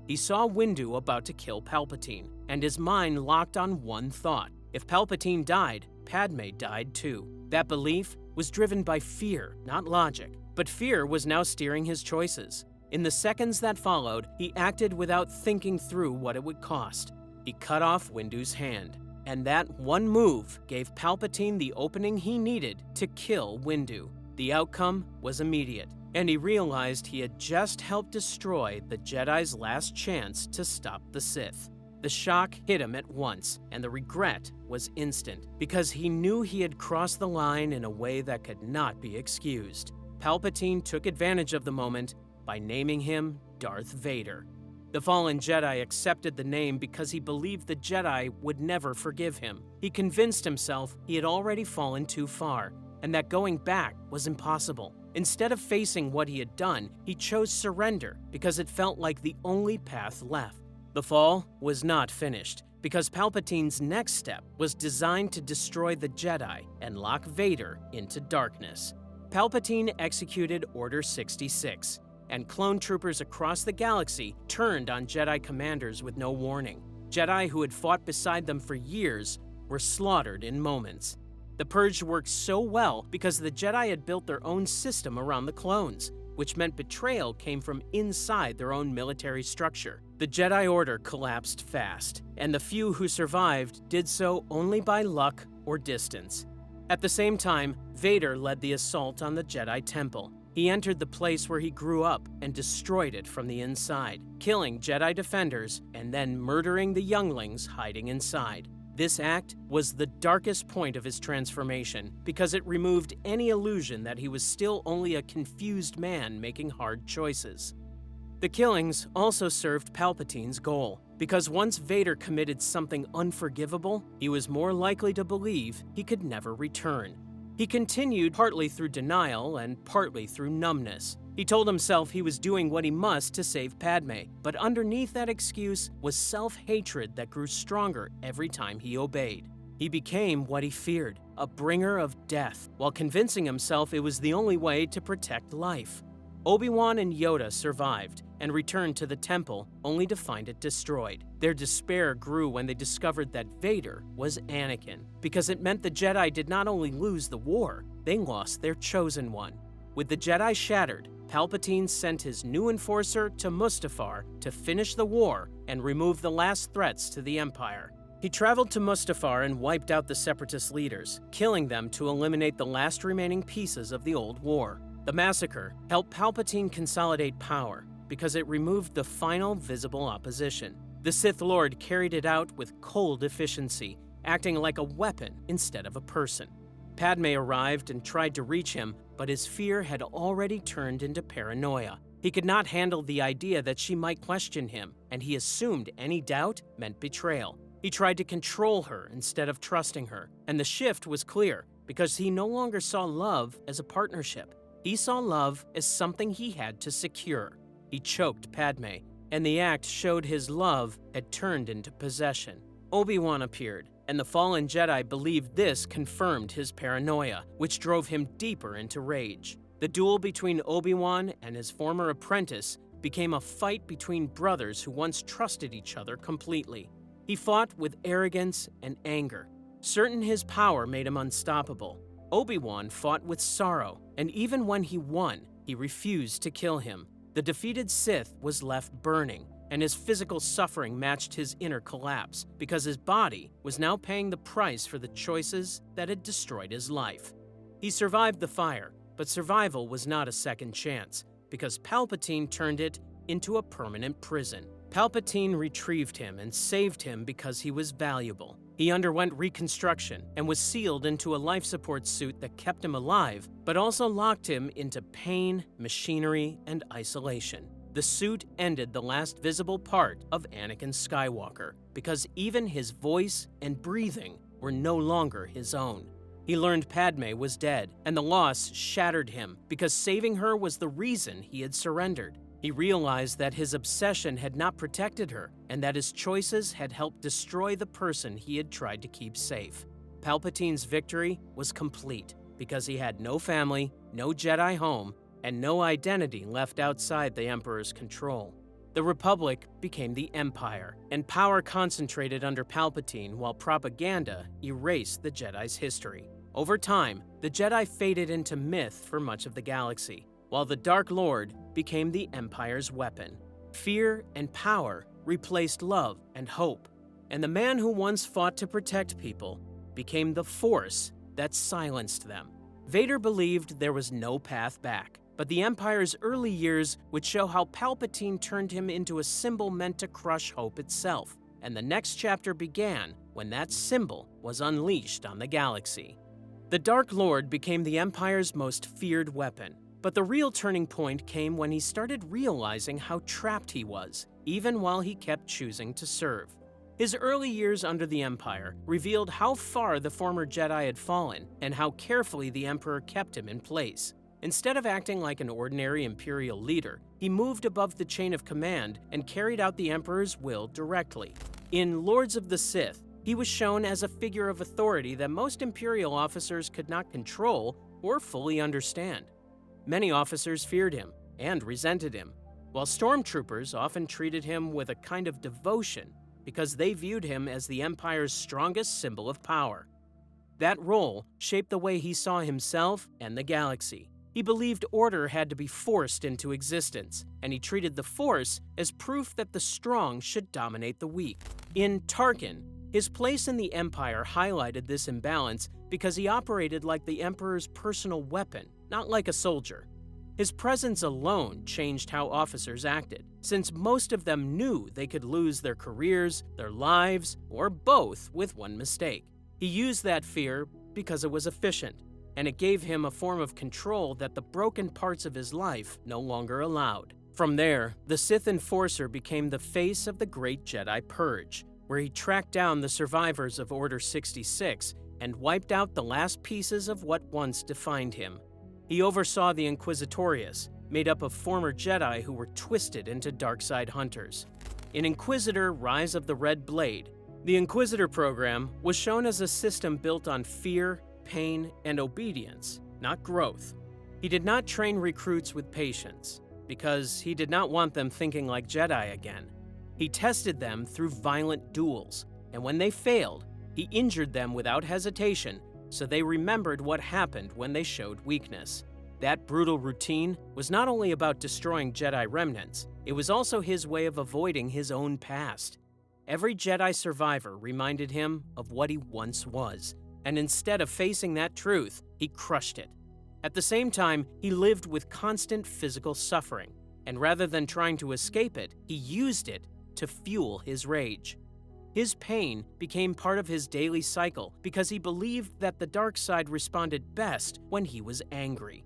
He saw Windu about to kill Palpatine, and his mind locked on one thought. If Palpatine died, Padme died too. That belief was driven by fear, not logic, but fear was now steering his choices. In the seconds that followed, he acted without thinking through what it would cost. He cut off Windu's hand, and that one move gave Palpatine the opening he needed to kill Windu. The outcome was immediate, and he realized he had just helped destroy the Jedi's last chance to stop the Sith. The shock hit him at once, and the regret was instant, because he knew he had crossed the line in a way that could not be excused. Palpatine took advantage of the moment by naming him Darth Vader. The fallen Jedi accepted the name because he believed the Jedi would never forgive him. He convinced himself he had already fallen too far, and that going back was impossible. Instead of facing what he had done, he chose surrender because it felt like the only path left. The fall was not finished, because Palpatine's next step was designed to destroy the Jedi and lock Vader into darkness. Palpatine executed Order 66, and clone troopers across the galaxy turned on Jedi commanders with no warning. Jedi who had fought beside them for years were slaughtered in moments. The purge worked so well because the Jedi had built their own system around the clones, which meant betrayal came from inside their own military structure. The Jedi Order collapsed fast, and the few who survived did so only by luck or distance. At the same time, Vader led the assault on the Jedi Temple. He entered the place where he grew up and destroyed it from the inside, killing Jedi defenders and then murdering the younglings hiding inside. This act was the darkest point of his transformation because it removed any illusion that he was still only a confused man making hard choices. The killings also served Palpatine's goal, because once Vader committed something unforgivable, he was more likely to believe he could never return. He continued partly through denial and partly through numbness. He told himself he was doing what he must to save Padme, but underneath that excuse was self-hatred that grew stronger every time he obeyed. He became what he feared, a bringer of death, while convincing himself it was the only way to protect life. Obi-Wan and Yoda survived and returned to the temple only to find it destroyed. Their despair grew when they discovered that Vader was Anakin, because it meant the Jedi did not only lose the war, they lost their chosen one. With the Jedi shattered, Palpatine sent his new enforcer to Mustafar to finish the war and remove the last threats to the Empire. He traveled to Mustafar and wiped out the Separatist leaders, killing them to eliminate the last remaining pieces of the old war. The massacre helped Palpatine consolidate power because it removed the final visible opposition. The Sith Lord carried it out with cold efficiency, acting like a weapon instead of a person. Padme arrived and tried to reach him, but his fear had already turned into paranoia. He could not handle the idea that she might question him, and he assumed any doubt meant betrayal. He tried to control her instead of trusting her, and the shift was clear because he no longer saw love as a partnership. He saw love as something he had to secure. He choked Padme, and the act showed his love had turned into possession. Obi-Wan appeared, and the fallen Jedi believed this confirmed his paranoia, which drove him deeper into rage. The duel between Obi-Wan and his former apprentice became a fight between brothers who once trusted each other completely. He fought with arrogance and anger, certain his power made him unstoppable. Obi-Wan fought with sorrow, and even when he won, he refused to kill him. The defeated Sith was left burning, and his physical suffering matched his inner collapse because his body was now paying the price for the choices that had destroyed his life. He survived the fire, but survival was not a second chance because Palpatine turned it into a permanent prison. Palpatine retrieved him and saved him because he was valuable. He underwent reconstruction and was sealed into a life support suit that kept him alive, but also locked him into pain, machinery, and isolation. The suit ended the last visible part of Anakin Skywalker because even his voice and breathing were no longer his own. He learned Padme was dead, and the loss shattered him because saving her was the reason he had surrendered. He realized that his obsession had not protected her, and that his choices had helped destroy the person he had tried to keep safe. Palpatine's victory was complete because he had no family, no Jedi home, and no identity left outside the Emperor's control. The Republic became the Empire, and power concentrated under Palpatine while propaganda erased the Jedi's history. Over time, the Jedi faded into myth for much of the galaxy, while the Dark Lord became the Empire's weapon. Fear and power replaced love and hope, and the man who once fought to protect people became the force that silenced them. Vader believed there was no path back, but the Empire's early years would show how Palpatine turned him into a symbol meant to crush hope itself, and the next chapter began when that symbol was unleashed on the galaxy. The Dark Lord became the Empire's most feared weapon, but the real turning point came when he started realizing how trapped he was, even while he kept choosing to serve. His early years under the Empire revealed how far the former Jedi had fallen and how carefully the Emperor kept him in place. Instead of acting like an ordinary Imperial leader, he moved above the chain of command and carried out the Emperor's will directly. In Lords of the Sith, he was shown as a figure of authority that most Imperial officers could not control or fully understand. Many officers feared him and resented him, while stormtroopers often treated him with a kind of devotion because they viewed him as the Empire's strongest symbol of power. That role shaped the way he saw himself and the galaxy. He believed order had to be forced into existence, and he treated the Force as proof that the strong should dominate the weak. In Tarkin, his place in the Empire highlighted this imbalance because he operated like the Emperor's personal weapon, not like a soldier. His presence alone changed how officers acted, since most of them knew they could lose their careers, their lives, or both with one mistake. He used that fear because it was efficient, and it gave him a form of control that the broken parts of his life no longer allowed. From there, the Sith Enforcer became the face of the Great Jedi Purge, where he tracked down the survivors of Order 66 and wiped out the last pieces of what once defined him. He oversaw the Inquisitorius, made up of former Jedi who were twisted into dark side hunters. In Inquisitor: Rise of the Red Blade, the Inquisitor program was shown as a system built on fear, pain, and obedience, not growth. He did not train recruits with patience, because he did not want them thinking like Jedi again. He tested them through violent duels, and when they failed, he injured them without hesitation so they remembered what happened when they showed weakness. That brutal routine was not only about destroying Jedi remnants, it was also his way of avoiding his own past. Every Jedi survivor reminded him of what he once was, and instead of facing that truth, he crushed it. At the same time, he lived with constant physical suffering, and rather than trying to escape it, he used it to fuel his rage. His pain became part of his daily cycle because he believed that the dark side responded best when he was angry.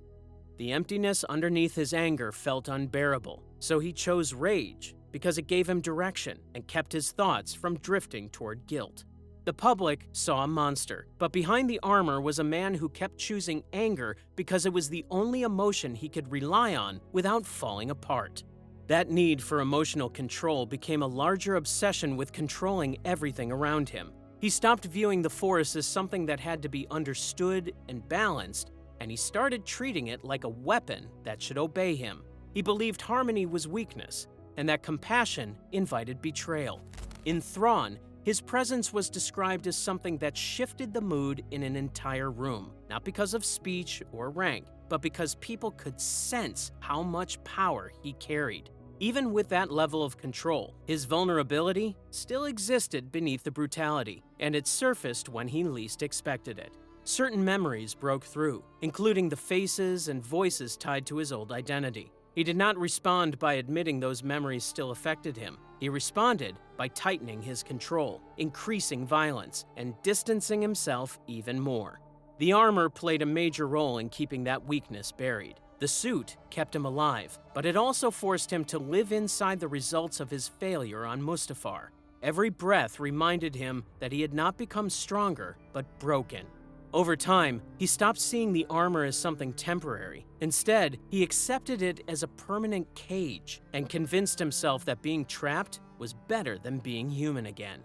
The emptiness underneath his anger felt unbearable, so he chose rage because it gave him direction and kept his thoughts from drifting toward guilt. The public saw a monster, but behind the armor was a man who kept choosing anger because it was the only emotion he could rely on without falling apart. That need for emotional control became a larger obsession with controlling everything around him. He stopped viewing the Force as something that had to be understood and balanced, and he started treating it like a weapon that should obey him. He believed harmony was weakness, and that compassion invited betrayal. In Thrawn, his presence was described as something that shifted the mood in an entire room, not because of speech or rank, but because people could sense how much power he carried. Even with that level of control, his vulnerability still existed beneath the brutality, and it surfaced when he least expected it. Certain memories broke through, including the faces and voices tied to his old identity. He did not respond by admitting those memories still affected him. He responded by tightening his control, increasing violence, and distancing himself even more. The armor played a major role in keeping that weakness buried. The suit kept him alive, but it also forced him to live inside the results of his failure on Mustafar. Every breath reminded him that he had not become stronger, but broken. Over time, he stopped seeing the armor as something temporary. Instead, he accepted it as a permanent cage and convinced himself that being trapped was better than being human again.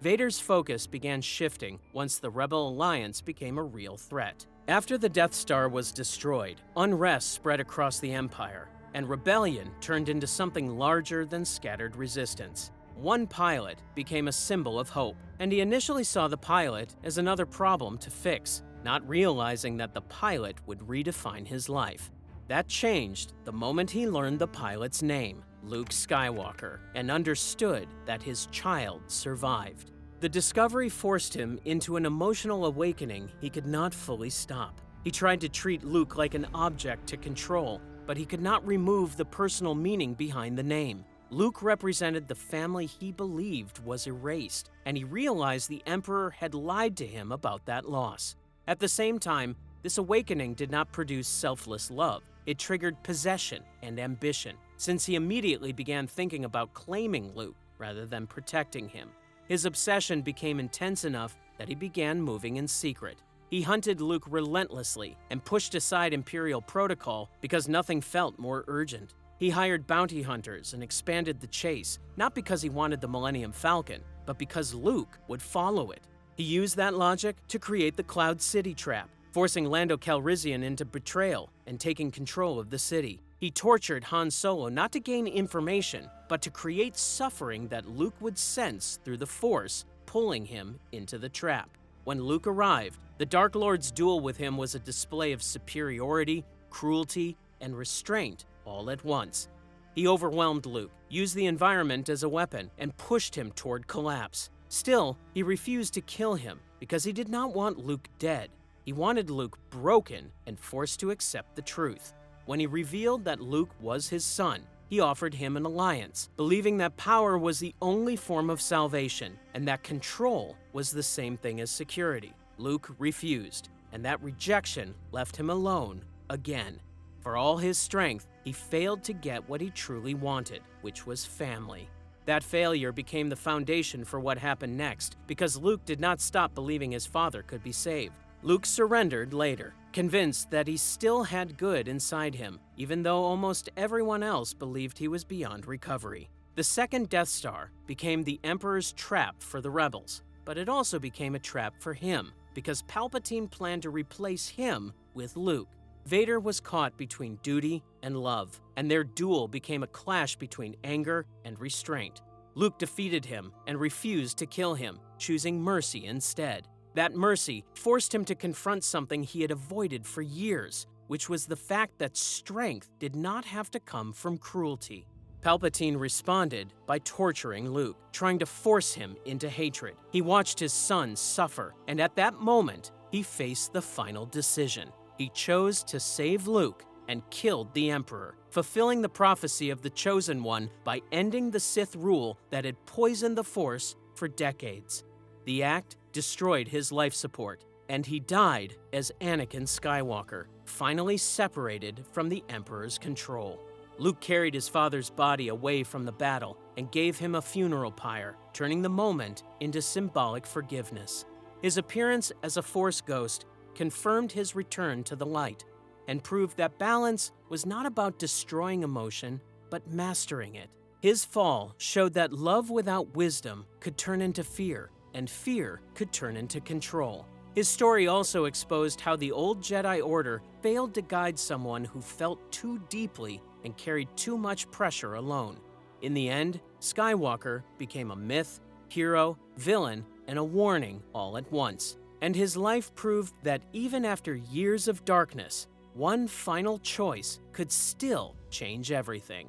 Vader's focus began shifting once the Rebel Alliance became a real threat. After the Death Star was destroyed, unrest spread across the Empire, and rebellion turned into something larger than scattered resistance. One pilot became a symbol of hope, and he initially saw the pilot as another problem to fix, not realizing that the pilot would redefine his life. That changed the moment he learned the pilot's name, Luke Skywalker, and understood that his child survived. The discovery forced him into an emotional awakening he could not fully stop. He tried to treat Luke like an object to control, but he could not remove the personal meaning behind the name. Luke represented the family he believed was erased, and he realized the Emperor had lied to him about that loss. At the same time, this awakening did not produce selfless love. It triggered possession and ambition, since he immediately began thinking about claiming Luke rather than protecting him. His obsession became intense enough that he began moving in secret. He hunted Luke relentlessly and pushed aside Imperial protocol because nothing felt more urgent. He hired bounty hunters and expanded the chase, not because he wanted the Millennium Falcon, but because Luke would follow it. He used that logic to create the Cloud City trap, forcing Lando Calrissian into betrayal and taking control of the city. He tortured Han Solo not to gain information, but to create suffering that Luke would sense through the Force, pulling him into the trap. When Luke arrived, the Dark Lord's duel with him was a display of superiority, cruelty, and restraint all at once. He overwhelmed Luke, used the environment as a weapon, and pushed him toward collapse. Still, he refused to kill him because he did not want Luke dead. He wanted Luke broken and forced to accept the truth. When he revealed that Luke was his son, he offered him an alliance, believing that power was the only form of salvation and that control was the same thing as security. Luke refused, and that rejection left him alone again. For all his strength, he failed to get what he truly wanted, which was family. That failure became the foundation for what happened next, because Luke did not stop believing his father could be saved. Luke surrendered later, convinced that he still had good inside him, even though almost everyone else believed he was beyond recovery. The second Death Star became the Emperor's trap for the rebels, but it also became a trap for him, because Palpatine planned to replace him with Luke. Vader was caught between duty and love, and their duel became a clash between anger and restraint. Luke defeated him and refused to kill him, choosing mercy instead. That mercy forced him to confront something he had avoided for years, which was the fact that strength did not have to come from cruelty. Palpatine responded by torturing Luke, trying to force him into hatred. He watched his son suffer, and at that moment, he faced the final decision. He chose to save Luke and killed the Emperor, fulfilling the prophecy of the Chosen One by ending the Sith rule that had poisoned the Force for decades. The act destroyed his life support, and he died as Anakin Skywalker, finally separated from the Emperor's control. Luke carried his father's body away from the battle and gave him a funeral pyre, turning the moment into symbolic forgiveness. His appearance as a Force ghost confirmed his return to the light and proved that balance was not about destroying emotion, but mastering it. His fall showed that love without wisdom could turn into fear, and fear could turn into control. His story also exposed how the old Jedi Order failed to guide someone who felt too deeply and carried too much pressure alone. In the end, Skywalker became a myth, hero, villain, and a warning all at once. And his life proved that even after years of darkness, one final choice could still change everything.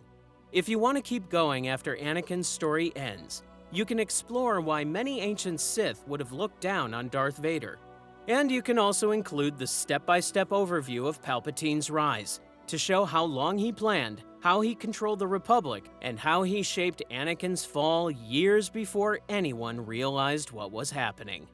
If you want to keep going after Anakin's story ends, you can explore why many ancient Sith would have looked down on Darth Vader. And you can also include the step-by-step overview of Palpatine's rise, to show how long he planned, how he controlled the Republic, and how he shaped Anakin's fall years before anyone realized what was happening.